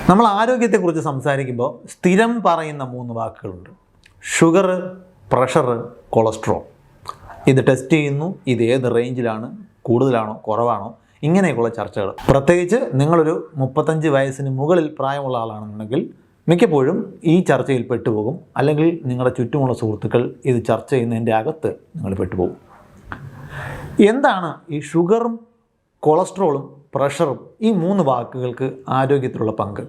നമ്മൾ ആരോഗ്യത്തെക്കുറിച്ച് സംസാരിക്കുമ്പോൾ സ്ഥിരം പറയുന്ന 3 വാക്കുകളുണ്ട്: ഷുഗർ, പ്രഷർ, കൊളസ്ട്രോൾ. ഇത് ടെസ്റ്റ് ചെയ്യുന്നു, ഇത് ഏത് റേഞ്ചിലാണ്, കൂടുതലാണോ കുറവാണോ, ഇങ്ങനെയൊക്കെയുള്ള ചർച്ചകൾ. പ്രത്യേകിച്ച് നിങ്ങളൊരു 35 വയസ്സിന് മുകളിൽ പ്രായമുള്ള ആളാണെന്നുണ്ടെങ്കിൽ മിക്കപ്പോഴും ഈ ചർച്ചയിൽ പെട്ടുപോകും. അല്ലെങ്കിൽ നിങ്ങളുടെ ചുറ്റുമുള്ള സുഹൃത്തുക്കൾ ഇത് ചർച്ച ചെയ്യുന്നതിൻ്റെ അകത്ത് നിങ്ങൾ പെട്ടുപോകും. എന്താണ് ഈ ഷുഗറും കൊളസ്ട്രോളും പ്രഷറും, ഈ 3 വാക്കുകൾക്ക് ആരോഗ്യത്തിലുള്ള പങ്ക്?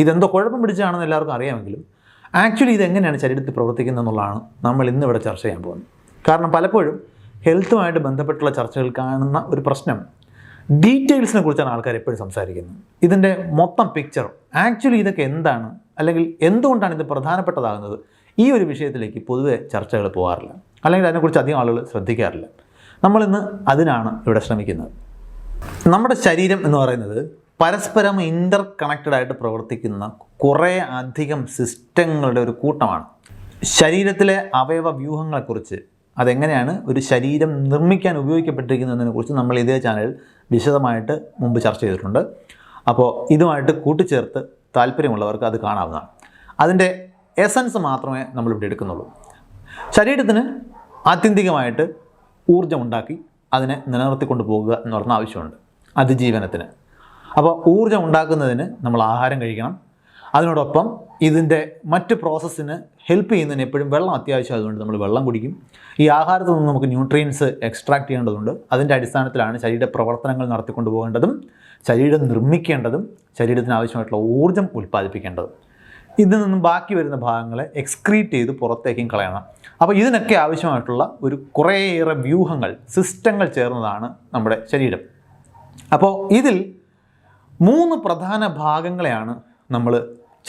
ഇതെന്തോ കുഴപ്പം പിടിച്ചാണെന്ന് എല്ലാവർക്കും അറിയാമെങ്കിലും ആക്ച്വലി ഇതെങ്ങനെയാണ് ശരീരത്തിൽ പ്രവർത്തിക്കുന്നത് എന്നുള്ളതാണ് നമ്മൾ ഇന്നിവിടെ ചർച്ച ചെയ്യാൻ പോകുന്നത്. കാരണം പലപ്പോഴും ഹെൽത്തുമായിട്ട് ബന്ധപ്പെട്ടുള്ള ചർച്ചകൾ കാണുന്ന ഒരു പ്രശ്നം, ഡീറ്റെയിൽസിനെ കുറിച്ചാണ് ആൾക്കാർ എപ്പോഴും സംസാരിക്കുന്നത്. ഇതിൻ്റെ മൊത്തം പിക്ചർ, ആക്ച്വലി ഇതൊക്കെ എന്താണ്, അല്ലെങ്കിൽ എന്തുകൊണ്ടാണ് ഇത് പ്രധാനപ്പെട്ടതാകുന്നത്, ഈ ഒരു വിഷയത്തിലേക്ക് പൊതുവെ ചർച്ചകൾ പോകാറില്ല, അല്ലെങ്കിൽ അതിനെക്കുറിച്ച് അധികം ആളുകൾ ശ്രദ്ധിക്കാറില്ല. നമ്മളിന്ന് അതിനാണ് ഇവിടെ ശ്രമിക്കുന്നത്. നമ്മുടെ ശരീരം എന്ന് പറയുന്നത് പരസ്പരം ഇൻ്റർ കണക്റ്റഡ് ആയിട്ട് പ്രവർത്തിക്കുന്ന കുറേ അധികം സിസ്റ്റങ്ങളുടെ ഒരു കൂട്ടമാണ്. ശരീരത്തിലെ അവയവ വ്യൂഹങ്ങളെക്കുറിച്ച്, അതെങ്ങനെയാണ് ഒരു ശരീരം നിർമ്മിക്കാൻ ഉപയോഗിക്കപ്പെട്ടിരിക്കുന്നതിനെക്കുറിച്ച് നമ്മൾ ഇതേ ചാനലിൽ വിശദമായിട്ട് മുമ്പ് ചർച്ച ചെയ്തിട്ടുണ്ട്. അപ്പോൾ ഇതുമായിട്ട് കൂട്ടിച്ചേർത്ത് താല്പര്യമുള്ളവർക്ക് അത് കാണാവുന്നതാണ്. അതിൻ്റെ എസൻസ് മാത്രമേ നമ്മളിവിടെ എടുക്കുന്നുള്ളൂ. ശരീരത്തിന് ആത്യന്തികമായിട്ട് ഊർജ്ജം ഉണ്ടാക്കി അതിനെ നിലനിർത്തിക്കൊണ്ട് പോകുക എന്ന് പറഞ്ഞ ആവശ്യമുണ്ട് അതിജീവനത്തിന്. അപ്പോൾ ഊർജ്ജം ഉണ്ടാക്കുന്നതിന് നമ്മൾ ആഹാരം കഴിക്കണം. അതിനോടൊപ്പം ഇതിൻ്റെ മറ്റ് പ്രോസസ്സിന് ഹെൽപ്പ് ചെയ്യുന്നതിന് എപ്പോഴും വെള്ളം അത്യാവശ്യമായതുകൊണ്ട് നമ്മൾ വെള്ളം കുടിക്കും. ഈ ആഹാരത്തിൽ നിന്ന് നമുക്ക് ന്യൂട്രിയൻസ് എക്സ്ട്രാക്ട് ചെയ്യേണ്ടതുണ്ട്. അതിൻ്റെ അടിസ്ഥാനത്തിലാണ് ശരീര പ്രവർത്തനങ്ങൾ നടത്തിക്കൊണ്ട് പോകേണ്ടതും, ശരീരം നിർമ്മിക്കേണ്ടതും, ശരീരത്തിന് ആവശ്യമായിട്ടുള്ള ഊർജ്ജം ഉൽപ്പാദിപ്പിക്കേണ്ടതും. ഇതിൽ നിന്നും ബാക്കി വരുന്ന ഭാഗങ്ങളെ എക്സ്ക്രീറ്റ് ചെയ്ത് പുറത്തേക്കും കളയണം. അപ്പോൾ ഇതിനൊക്കെ ആവശ്യമായിട്ടുള്ള ഒരു കുറേയേറെ വ്യൂഹങ്ങൾ, സിസ്റ്റങ്ങൾ ചേർന്നതാണ് നമ്മുടെ ശരീരം. അപ്പോൾ ഇതിൽ 3 പ്രധാന ഭാഗങ്ങളെയാണ് നമ്മൾ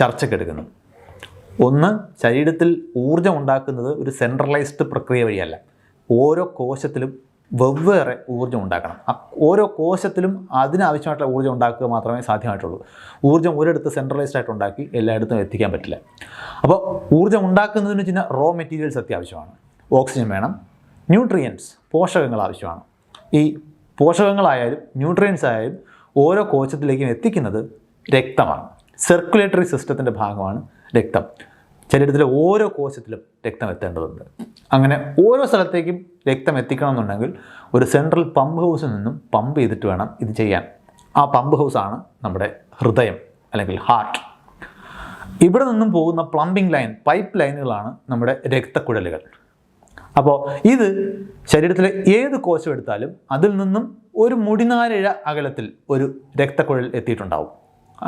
ചർച്ചയ്ക്കെടുക്കുന്നത്. ഒന്ന്, ശരീരത്തിൽ ഊർജ്ജം ഉണ്ടാക്കുന്നത് ഒരു സെൻട്രലൈസ്ഡ് പ്രക്രിയ വഴിയല്ല. ഓരോ കോശത്തിലും വെവ്വേറെ ഊർജ്ജം ഉണ്ടാക്കണം. ഓരോ കോശത്തിലും അതിനാവശ്യമായിട്ടുള്ള ഊർജ്ജം ഉണ്ടാക്കുക മാത്രമേ സാധ്യമായിട്ടുള്ളൂ. ഊർജ്ജം ഒരിടത്ത് സെൻട്രലൈസ്ഡ് ആയിട്ട് ഉണ്ടാക്കി എല്ലായിടത്തും എത്തിക്കാൻ പറ്റില്ല. അപ്പോൾ ഊർജ്ജം ഉണ്ടാക്കുന്നതിന് ചില റോ മെറ്റീരിയൽസ് അത്യാവശ്യമാണ്. ഓക്സിജൻ വേണം, ന്യൂട്രിയൻസ്, പോഷകങ്ങൾ ആവശ്യമാണ്. ഈ പോഷകങ്ങളായാലും ന്യൂട്രിയൻസ് ആയാലും ഓരോ കോശത്തിലേക്കും എത്തിക്കുന്നത് രക്തമാണ്. സർക്കുലേറ്ററി സിസ്റ്റത്തിൻ്റെ ഭാഗമാണ് രക്തം. ശരീരത്തിലെ ഓരോ കോശത്തിലും രക്തം എത്തേണ്ടതുണ്ട്. അങ്ങനെ ഓരോ സ്ഥലത്തേക്കും രക്തം എത്തിക്കണമെന്നുണ്ടെങ്കിൽ ഒരു സെൻട്രൽ പമ്പ് ഹൗസിൽ നിന്നും പമ്പ് ചെയ്തിട്ട് വേണം ഇത് ചെയ്യാൻ. ആ പമ്പ് ഹൗസാണ് നമ്മുടെ ഹൃദയം അല്ലെങ്കിൽ ഹാർട്ട്. ഇവിടെ നിന്നും പോകുന്ന പ്ലംബിംഗ് ലൈൻ, പൈപ്പ് ലൈനുകളാണ് നമ്മുടെ രക്തക്കുഴലുകൾ. അപ്പോൾ ഇത് ശരീരത്തിലെ ഏത് കോശം എടുത്താലും അതിൽ നിന്നും ഒരു മുടിനാരിഴ അകലത്തിൽ ഒരു രക്തക്കുഴൽ എത്തിയിട്ടുണ്ടാവും.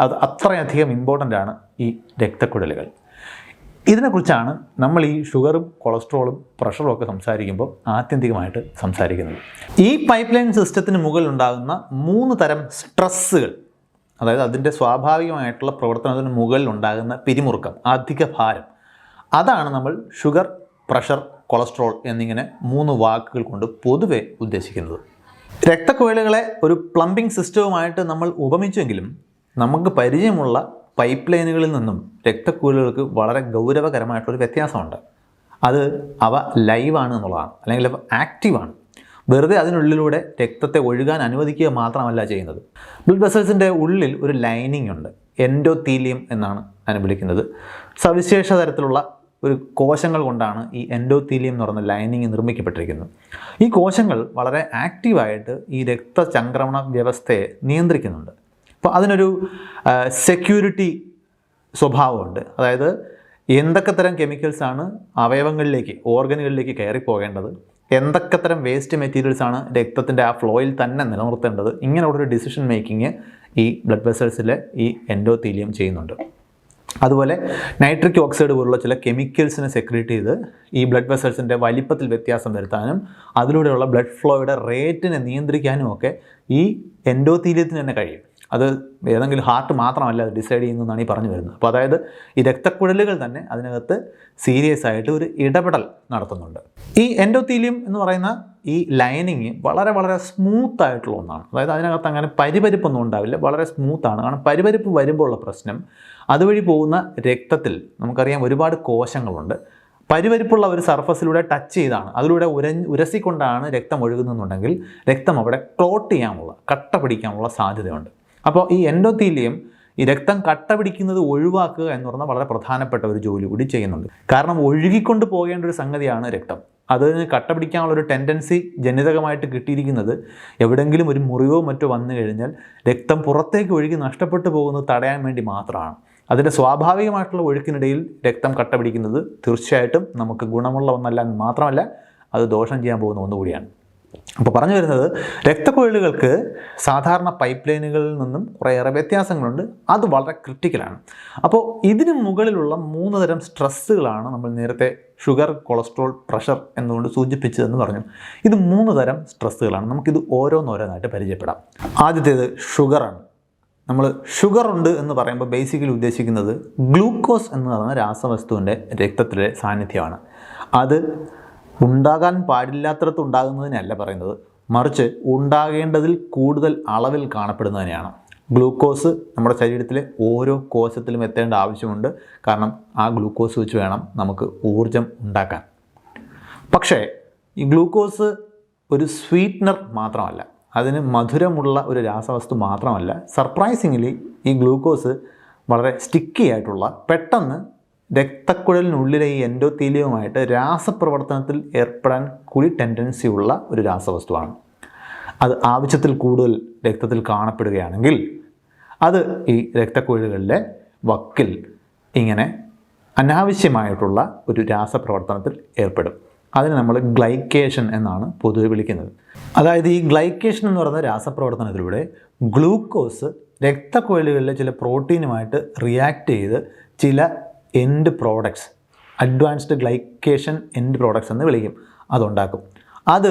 അത് അത്രയധികം ഇമ്പോർട്ടൻ്റ് ആണ് ഈ രക്തക്കുഴലുകൾ. ഇതിനെക്കുറിച്ചാണ് നമ്മൾ ഈ ഷുഗറും കൊളസ്ട്രോളും പ്രഷറും ഒക്കെ സംസാരിക്കുമ്പോൾ ആത്യന്തികമായിട്ട് സംസാരിക്കുന്നത്. ഈ പൈപ്പ് ലൈൻ സിസ്റ്റത്തിന് മുകളിൽ ഉണ്ടാകുന്ന 3 തരം സ്ട്രെസ്സുകൾ, അതായത് അതിൻ്റെ സ്വാഭാവികമായിട്ടുള്ള പ്രവർത്തനത്തിന് മുകളിൽ ഉണ്ടാകുന്ന പിരിമുറുക്കം, അധിക ഭാരം, അതാണ് നമ്മൾ ഷുഗർ, പ്രഷർ, കൊളസ്ട്രോൾ എന്നിങ്ങനെ 3 വാക്കുകൾ കൊണ്ട് പൊതുവെ ഉദ്ദേശിക്കുന്നത്. രക്തക്കുഴലുകളെ ഒരു പ്ലംബിംഗ് സിസ്റ്റവുമായിട്ട് നമ്മൾ ഉപമിച്ചെങ്കിലും നമുക്ക് പരിചയമുള്ള പൈപ്പ് ലൈനുകളിൽ നിന്നും രക്തക്കുഴലുകൾക്ക് വളരെ ഗൗരവകരമായിട്ടുള്ളൊരു വ്യത്യാസമുണ്ട്. അത് അവ ലൈവാണ് എന്നുള്ളതാണ്, അല്ലെങ്കിൽ അവ ആക്റ്റീവാണ്. വെറുതെ അതിനുള്ളിലൂടെ രക്തത്തെ ഒഴുകാൻ അനുവദിക്കുക മാത്രമല്ല ചെയ്യുന്നത്. ബ്ലഡ് വെസൽസിൻ്റെ ഉള്ളിൽ ഒരു ലൈനിങ് ഉണ്ട്, എൻഡോത്തീലിയം എന്നാണ് അതിനെ വിളിക്കുന്നത്. സവിശേഷ തരത്തിലുള്ള ഒരു കോശങ്ങൾ കൊണ്ടാണ് ഈ എൻഡോത്തീലിയം എന്ന് പറയുന്ന ലൈനിങ് നിർമ്മിക്കപ്പെട്ടിരിക്കുന്നത്. ഈ കോശങ്ങൾ വളരെ ആക്റ്റീവായിട്ട് ഈ രക്തചംക്രമണ വ്യവസ്ഥയെ നിയന്ത്രിക്കുന്നുണ്ട്. അപ്പോൾ അതിനൊരു സെക്യൂരിറ്റി സ്വഭാവമുണ്ട്. അതായത് എന്തൊക്കെ തരം കെമിക്കൽസാണ് അവയവങ്ങളിലേക്ക്, ഓർഗനുകളിലേക്ക് കയറിപ്പോകേണ്ടത്, എന്തൊക്കെ തരം വേസ്റ്റ് മെറ്റീരിയൽസാണ് രക്തത്തിൻ്റെ ആ ഫ്ലോയിൽ തന്നെ നിലനിർത്തേണ്ടത്, ഇങ്ങനെയുള്ളൊരു ഡിസിഷൻ മേക്കിങ് ഈ ബ്ലഡ് വെസൽസിലെ ഈ എൻഡോത്തീലിയം ചെയ്യുന്നുണ്ട്. അതുപോലെ നൈട്രിക് ഓക്സൈഡ് പോലുള്ള ചില കെമിക്കൽസിനെ സെക്രീറ്റ് ചെയ്ത് ഈ ബ്ലഡ് വെസൽസിൻ്റെ വലിപ്പത്തിൽ വ്യത്യാസം വരുത്താനും അതിലൂടെയുള്ള ബ്ലഡ് ഫ്ലോയുടെ റേറ്റിനെ നിയന്ത്രിക്കാനും ഒക്കെ ഈ എൻഡോത്തീലിയത്തിന് തന്നെ കഴിയും. അത് ഏതെങ്കിലും ഹാർട്ട് മാത്രമല്ല അത് ഡിസൈഡ് ചെയ്യുന്നതെന്നാണ് ഈ പറഞ്ഞു വരുന്നത്. അപ്പോൾ അതായത് ഈ രക്തക്കുഴലുകൾ തന്നെ അതിനകത്ത് സീരിയസ് ആയിട്ട് ഒരു ഇടപെടൽ നടത്തുന്നുണ്ട്. ഈ എൻഡോത്തീലിയം എന്ന് പറയുന്ന ഈ ലൈനിങ് വളരെ വളരെ സ്മൂത്ത് ആയിട്ടുള്ള ഒന്നാണ്. അതായത് അതിനകത്ത് അങ്ങനെ പരിപരിപ്പൊന്നും ഉണ്ടാവില്ല, വളരെ സ്മൂത്താണ്. കാരണം പരിപരിപ്പ് വരുമ്പോൾ ഉള്ള പ്രശ്നം, അതുവഴി പോകുന്ന രക്തത്തിൽ നമുക്കറിയാം ഒരുപാട് കോശങ്ങളുണ്ട്. പരിപരിപ്പുള്ള ഒരു സർഫസിലൂടെ ടച്ച് ചെയ്താണ്, അതിലൂടെ ഉരസിക്കൊണ്ടാണ് രക്തം ഒഴുകുന്നുണ്ടെങ്കിൽ രക്തം അവിടെ ക്ലോട്ട് ചെയ്യാനുള്ള, കട്ട പിടിക്കാനുള്ള സാധ്യതയുണ്ട്. അപ്പോൾ ഈ എൻഡോത്തീലിയം ഈ രക്തം കട്ട പിടിക്കുന്നത് ഒഴിവാക്കുക എന്ന് പറഞ്ഞാൽ വളരെ പ്രധാനപ്പെട്ട ഒരു ജോലി കൂടി ചെയ്യുന്നുണ്ട്. കാരണം ഒഴുകിക്കൊണ്ട് പോകേണ്ട ഒരു സംഗതിയാണ് രക്തം. അതിന് കട്ട പിടിക്കാനുള്ളൊരു ടെൻഡൻസി ജനിതകമായിട്ട് കിട്ടിയിരിക്കുന്നത് എവിടെയെങ്കിലും ഒരു മുറിവോ മറ്റോ വന്നു കഴിഞ്ഞാൽ രക്തം പുറത്തേക്ക് ഒഴുകി നഷ്ടപ്പെട്ടു പോകുന്നത് തടയാൻ വേണ്ടി മാത്രമാണ്. അതിൻ്റെ സ്വാഭാവികമായിട്ടുള്ള ഒഴുക്കിനിടയിൽ രക്തം കട്ട പിടിക്കുന്നത് തീർച്ചയായിട്ടും നമുക്ക് ഗുണമുള്ള ഒന്നല്ല എന്ന് മാത്രമല്ല, അത് ദോഷം ചെയ്യാൻ പോകുന്ന ഒന്നുകൂടിയാണ്. അപ്പോൾ പറഞ്ഞു വരുന്നത്, രക്തക്കുഴലുകൾക്ക് സാധാരണ പൈപ്പ് ലൈനുകളിൽ നിന്നും കുറേയേറെ വ്യത്യാസങ്ങളുണ്ട്. അത് വളരെ ക്രിട്ടിക്കലാണ്. അപ്പോൾ ഇതിന് മുകളിലുള്ള 3 തരം സ്ട്രെസ്സുകളാണ് നമ്മൾ നേരത്തെ ഷുഗർ, കൊളസ്ട്രോൾ, പ്രഷർ എന്നുകൊണ്ട് സൂചിപ്പിച്ചതെന്ന് പറഞ്ഞു. ഇത് 3 തരം സ്ട്രെസ്സുകളാണ്. നമുക്കിത് ഓരോന്നോരോന്നായിട്ട് പരിചയപ്പെടാം. ആദ്യത്തേത് ഷുഗറാണ്. നമ്മൾ ഷുഗർ ഉണ്ട് എന്ന് പറയുമ്പോൾ ബേസിക്കലി ഉദ്ദേശിക്കുന്നത് ഗ്ലൂക്കോസ് എന്ന് പറയുന്ന രാസവസ്തുവിൻ്റെ രക്തത്തിലെ സാന്നിധ്യമാണ്. അത് ഉണ്ടാകാൻ പാടില്ലാത്തടത്ത് ഉണ്ടാകുന്നതിനല്ല പറയുന്നത്, മറിച്ച് ഉണ്ടാകേണ്ടതിൽ കൂടുതൽ അളവിൽ കാണപ്പെടുന്നതിനെയാണ്. ഗ്ലൂക്കോസ് നമ്മുടെ ശരീരത്തിലെ ഓരോ കോശത്തിലും എത്തേണ്ട ആവശ്യമുണ്ട്. കാരണം ആ ഗ്ലൂക്കോസ് വെച്ച് വേണം നമുക്ക് ഊർജം ഉണ്ടാക്കാൻ. പക്ഷേ ഈ ഗ്ലൂക്കോസ് ഒരു സ്വീറ്റ്നർ മാത്രമല്ല, അതിന് മധുരമുള്ള ഒരു രാസവസ്തു മാത്രമല്ല. സർപ്രൈസിംഗ്ലി ഈ ഗ്ലൂക്കോസ് വളരെ സ്റ്റിക്കി ആയിട്ടുള്ള, പെട്ടെന്ന് രക്തക്കുഴലിനുള്ളിലെ ഈ എൻഡോത്തീലിയവുമായിട്ട് രാസപ്രവർത്തനത്തിൽ ഏർപ്പെടാൻ കൂടി ടെൻഡൻസി ഉള്ള ഒരു രാസവസ്തുവാണ്. അത് ആവശ്യത്തിൽ കൂടുതൽ രക്തത്തിൽ കാണപ്പെടുകയാണെങ്കിൽ അത് ഈ രക്തക്കുഴലുകളിലെ വക്കിൽ ഇങ്ങനെ അനാവശ്യമായിട്ടുള്ള ഒരു രാസപ്രവർത്തനത്തിൽ ഏർപ്പെടും. അതിന് നമ്മൾ ഗ്ലൈക്കേഷൻ എന്നാണ് പൊതുവെ വിളിക്കുന്നത്. അതായത് ഈ ഗ്ലൈക്കേഷൻ എന്ന് പറയുന്ന രാസപ്രവർത്തനത്തിലൂടെ ഗ്ലൂക്കോസ് രക്തക്കുഴലുകളിലെ ചില പ്രോട്ടീനുമായിട്ട് റിയാക്ട് ചെയ്ത് ചില end products, advanced glycation end products എന്ന് വിളിക്കും, അതുണ്ടാക്കും. അത്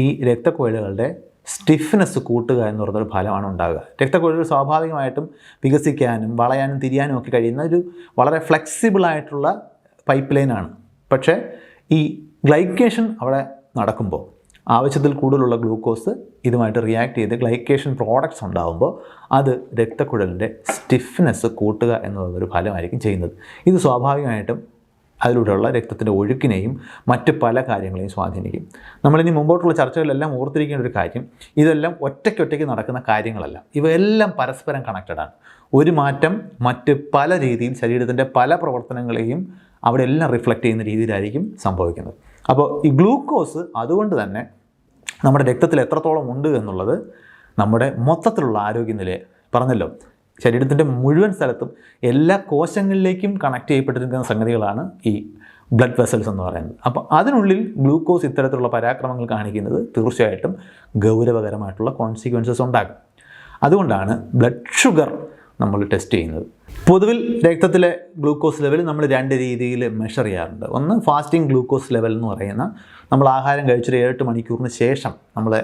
ഈ രക്തക്കുഴലുകളുടെ സ്റ്റിഫ്നെസ് കൂട്ടുക എന്ന് പറയുന്നൊരു ഫലമാണ് ഉണ്ടാകുക. രക്തക്കുഴലുകൾ സ്വാഭാവികമായിട്ടും വികസിക്കാനും വളയാനും തിരിയാനും ഒക്കെ കഴിയുന്ന ഒരു വളരെ ഫ്ലെക്സിബിളായിട്ടുള്ള പൈപ്പ് ലൈനാണ്. പക്ഷേ ഈ ഗ്ലൈക്കേഷൻ അവിടെ നടക്കുമ്പോൾ ആവശ്യത്തിൽ കൂടുതലുള്ള ഗ്ലൂക്കോസ് ഇതുമായിട്ട് റിയാക്ട് ചെയ്ത് ഗ്ലൈക്കേഷൻ പ്രോഡക്ട്സ് ഉണ്ടാകുമ്പോൾ അത് രക്തക്കുഴലിൻ്റെ സ്റ്റിഫ്നെസ് കൂട്ടുക എന്നുള്ളൊരു ഫലമായിരിക്കും ചെയ്യുന്നത്. ഇത് സ്വാഭാവികമായിട്ടും അതിലൂടെയുള്ള രക്തത്തിൻ്റെ ഒഴുക്കിനെയും മറ്റ് പല കാര്യങ്ങളെയും സ്വാധീനിക്കും. നമ്മളിനി മുമ്പോട്ടുള്ള ചർച്ചകളിലെല്ലാം ഓർത്തിരിക്കേണ്ട ഒരു കാര്യം, ഇതെല്ലാം ഒറ്റയ്ക്കൊറ്റയ്ക്ക് നടക്കുന്ന കാര്യങ്ങളല്ല. ഇവയെല്ലാം പരസ്പരം കണക്റ്റഡാണ്. ഒരു മാറ്റം മറ്റ് പല രീതിയിൽ ശരീരത്തിൻ്റെ പല പ്രവർത്തനങ്ങളെയും അവിടെ എല്ലാം റിഫ്ലക്റ്റ് ചെയ്യുന്ന രീതിയിലായിരിക്കും സംഭവിക്കുന്നത്. അപ്പോൾ ഈ ഗ്ലൂക്കോസ് അതുകൊണ്ട് തന്നെ നമ്മുടെ രക്തത്തിൽ എത്രത്തോളം ഉണ്ട് എന്നുള്ളത് നമ്മുടെ മൊത്തത്തിലുള്ള ആരോഗ്യനിലയെ, പറഞ്ഞല്ലോ, ശരീരത്തിൻ്റെ മുഴുവൻ സ്ഥലത്തും എല്ലാ കോശങ്ങളിലേക്കും കണക്ട് ചെയ്യപ്പെട്ടിരിക്കുന്ന സംഗതികളാണ് ഈ ബ്ലഡ് വെസൽസ് എന്ന് പറയുന്നത്. അപ്പോൾ അതിനുള്ളിൽ ഗ്ലൂക്കോസ് ഇത്തരത്തിലുള്ള പരാക്രമങ്ങൾ കാണിക്കുന്നത് തീർച്ചയായിട്ടും ഗൗരവകരമായിട്ടുള്ള കോൺസിക്വൻസസ് ഉണ്ടാകും. അതുകൊണ്ടാണ് ബ്ലഡ് ഷുഗർ നമ്മൾ ടെസ്റ്റ് ചെയ്യുന്നത്. പൊതുവിൽ രക്തത്തിലെ ഗ്ലൂക്കോസ് ലെവൽ നമ്മൾ 2 രീതിയിൽ മെഷർ ചെയ്യാറുണ്ട്. ഒന്ന് ഫാസ്റ്റിംഗ് ഗ്ലൂക്കോസ് ലെവൽ എന്ന് പറയുന്ന, നമ്മൾ ആഹാരം കഴിച്ചൊരു 7-8 മണിക്കൂറിന് ശേഷം നമ്മളെ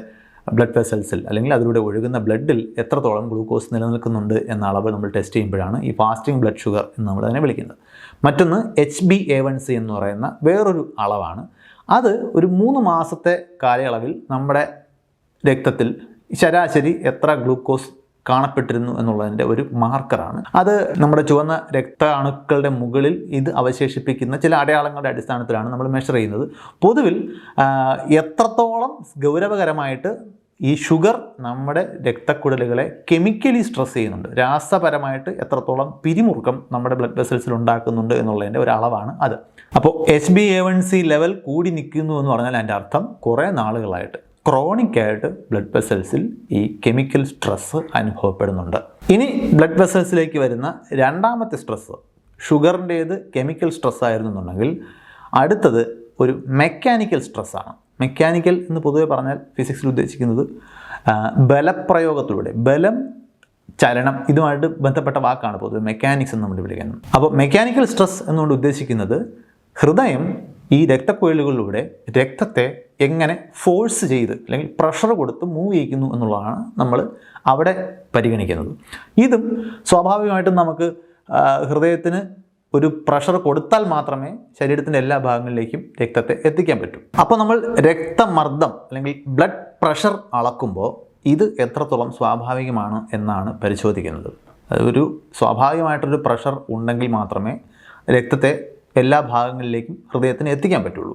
ബ്ലഡ് വെസൽസിൽ അല്ലെങ്കിൽ അതിലൂടെ ഒഴുകുന്ന ബ്ലഡിൽ എത്രത്തോളം ഗ്ലൂക്കോസ് നിലനിൽക്കുന്നുണ്ട് എന്ന അളവ് നമ്മൾ ടെസ്റ്റ് ചെയ്യുമ്പോഴാണ് ഈ ഫാസ്റ്റിംഗ് ബ്ലഡ് ഷുഗർ എന്ന് നമ്മൾ അതിനെ വിളിക്കുന്നത്. മറ്റൊന്ന് HbA1c എന്ന് പറയുന്ന വേറൊരു അളവാണ്. അത് ഒരു 3 മാസത്തെ കാലയളവിൽ നമ്മുടെ രക്തത്തിൽ ശരാശരി എത്ര ഗ്ലൂക്കോസ് കാണപ്പെട്ടിരുന്നു എന്നുള്ളതിൻ്റെ ഒരു മാർക്കറാണ്. അത് നമ്മുടെ ചുവന്ന രക്താണുക്കളുടെ മുകളിൽ ഇത് അവശേഷിപ്പിക്കുന്ന ചില അടയാളങ്ങളുടെ അടിസ്ഥാനത്തിലാണ് നമ്മൾ മെഷർ ചെയ്യുന്നത്. പൊതുവിൽ എത്രത്തോളം ഗൗരവകരമായിട്ട് ഈ ഷുഗർ നമ്മുടെ രക്തക്കുഴലുകളെ കെമിക്കലി സ്ട്രെസ് ചെയ്യുന്നുണ്ട്, രാസപരമായിട്ട് എത്രത്തോളം പിരിമുറുക്കം നമ്മുടെ ബ്ലഡ് വെസൽസിൽ ഉണ്ടാക്കുന്നുണ്ട് എന്നുള്ളതിൻ്റെ ഒരു അളവാണ് അത്. അപ്പോൾ HbA1c ലെവൽ കൂടി നിൽക്കുന്നു എന്ന് പറഞ്ഞാൽ അതിൻ്റെ അർത്ഥം കുറേ നാളുകളായിട്ട് ക്രോണിക്കായിട്ട് ബ്ലഡ് വെസൽസിൽ ഈ കെമിക്കൽ സ്ട്രെസ്സ് അനുഭവപ്പെടുന്നുണ്ട്. ഇനി ബ്ലഡ് വെസൽസിലേക്ക് വരുന്ന രണ്ടാമത്തെ സ്ട്രെസ്സ്, ഷുഗറിൻ്റേത് കെമിക്കൽ സ്ട്രെസ് ആയിരുന്നുണ്ടെങ്കിൽ അടുത്തത് ഒരു മെക്കാനിക്കൽ സ്ട്രെസ്സാണ്. മെക്കാനിക്കൽ എന്ന് പൊതുവെ പറഞ്ഞാൽ ഫിസിക്സിൽ ഉദ്ദേശിക്കുന്നത് ബലപ്രയോഗത്തിലൂടെ, ബലം, ചലനം, ഇതുമായിട്ട് ബന്ധപ്പെട്ട വാക്കാണ് പൊതുവെ മെക്കാനിക്സ് എന്ന് നമ്മൾ വിളിക്കുന്നത്. അപ്പോൾ മെക്കാനിക്കൽ സ്ട്രെസ് എന്നുകൊണ്ട് ഉദ്ദേശിക്കുന്നത് ഹൃദയം ഈ രക്തക്കുഴലുകളിലൂടെ രക്തത്തെ എങ്ങനെ ഫോഴ്സ് ചെയ്ത് അല്ലെങ്കിൽ പ്രഷർ കൊടുത്ത് മൂവ് ചെയ്യിക്കുന്നു എന്നുള്ളതാണ് നമ്മൾ അവിടെ പരിഗണിക്കുന്നത്. ഇതും സ്വാഭാവികമായിട്ടും നമുക്ക് ഹൃദയത്തിന് ഒരു പ്രഷർ കൊടുത്താൽ മാത്രമേ ശരീരത്തിൻ്റെ എല്ലാ ഭാഗങ്ങളിലേക്കും രക്തത്തെ എത്തിക്കാൻ പറ്റൂ. അപ്പോൾ നമ്മൾ രക്തമർദ്ദം അല്ലെങ്കിൽ ബ്ലഡ് പ്രഷർ അളക്കുമ്പോൾ ഇത് എത്രത്തോളം സ്വാഭാവികമാണ് എന്നാണ് പരിശോധിക്കുന്നത്. ഒരു സ്വാഭാവികമായിട്ടൊരു പ്രഷർ ഉണ്ടെങ്കിൽ മാത്രമേ രക്തത്തെ എല്ലാ ഭാഗങ്ങളിലേക്കും ഹൃദയത്തിന് എത്തിക്കാൻ പറ്റുള്ളൂ.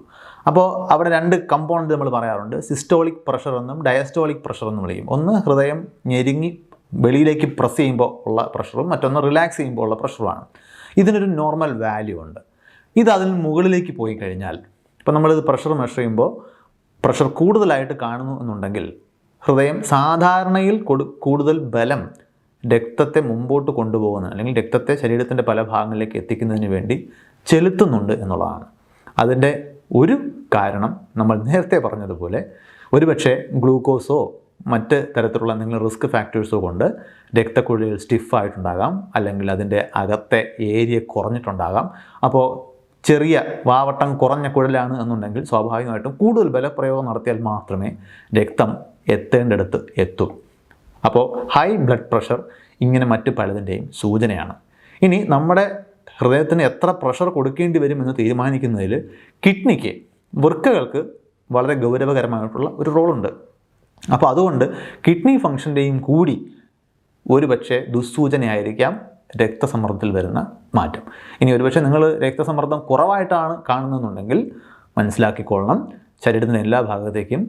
അപ്പോൾ അവിടെ 2 കമ്പോണൻറ്റ് നമ്മൾ പറയാറുണ്ട്. സിസ്റ്റോളിക് പ്രഷർ എന്നും ഡയസ്റ്റോളിക് പ്രഷർ എന്നും വിളിക്കും. ഒന്ന് ഹൃദയം ഞെരുങ്ങി വെളിയിലേക്ക് പ്രസ് ചെയ്യുമ്പോൾ ഉള്ള പ്രഷറും മറ്റൊന്ന് റിലാക്സ് ചെയ്യുമ്പോൾ ഉള്ള പ്രഷറുമാണ്. ഇതിനൊരു നോർമൽ വാല്യൂ ഉണ്ട്. ഇത് അതിന് മുകളിലേക്ക് പോയി കഴിഞ്ഞാൽ, ഇപ്പോൾ നമ്മളിത് പ്രഷർ മെഷർ ചെയ്യുമ്പോൾ പ്രഷർ കൂടുതലായിട്ട് കാണുന്നു എന്നുണ്ടെങ്കിൽ ഹൃദയം സാധാരണയിൽ കൂടുതൽ ബലം രക്തത്തെ മുമ്പോട്ട് കൊണ്ടുപോകുന്നത് അല്ലെങ്കിൽ രക്തത്തെ ശരീരത്തിൻ്റെ പല ഭാഗങ്ങളിലേക്ക് എത്തിക്കുന്നതിന് വേണ്ടി ചെലുത്തുന്നുണ്ട് എന്നുള്ളതാണ്. അതിൻ്റെ ഒരു കാരണം നമ്മൾ നേരത്തെ പറഞ്ഞതുപോലെ ഒരുപക്ഷെ ഗ്ലൂക്കോസോ മറ്റ് തരത്തിലുള്ള എന്തെങ്കിലും റിസ്ക് ഫാക്ടേഴ്സോ കൊണ്ട് രക്തക്കുഴലുകൾ സ്റ്റിഫായിട്ടുണ്ടാകാം, അല്ലെങ്കിൽ അതിൻ്റെ അകത്തെ ഏരിയ കുറഞ്ഞിട്ടുണ്ടാകാം. അപ്പോൾ ചെറിയ വാവട്ടം കുറഞ്ഞ കുഴലാണ് എന്നുണ്ടെങ്കിൽ സ്വാഭാവികമായിട്ടും കൂടുതൽ ബലപ്രയോഗം നടത്തിയാൽ മാത്രമേ രക്തം എത്തേണ്ടടുത്ത് എത്തൂ. അപ്പോൾ ഹൈ ബ്ലഡ് പ്രഷർ ഇങ്ങനെ മറ്റ് പലതിൻ്റെയും സൂചനയാണ്. ഇനി നമ്മുടെ ഹൃദയത്തിന് എത്ര പ്രഷർ കൊടുക്കേണ്ടി വരുമെന്ന് തീരുമാനിക്കുന്നതിൽ കിഡ്നിക്ക്, വൃക്കകൾക്ക് വളരെ ഗൗരവകരമായിട്ടുള്ള ഒരു റോളുണ്ട്. അപ്പോൾ അതുകൊണ്ട് കിഡ്നി ഫംഗ്ഷൻ്റെയും കൂടി ഒരുപക്ഷെ ദുസ്സൂചനയായിരിക്കാം രക്തസമ്മർദ്ദത്തിൽ വരുന്ന മാറ്റം. ഇനി ഒരുപക്ഷെ നിങ്ങൾ രക്തസമ്മർദ്ദം കുറവായിട്ടാണ് കാണുന്നതെന്നുണ്ടെങ്കിൽ മനസ്സിലാക്കിക്കൊള്ളണം, ശരീരത്തിൻ്റെ എല്ലാ ഭാഗത്തേക്കും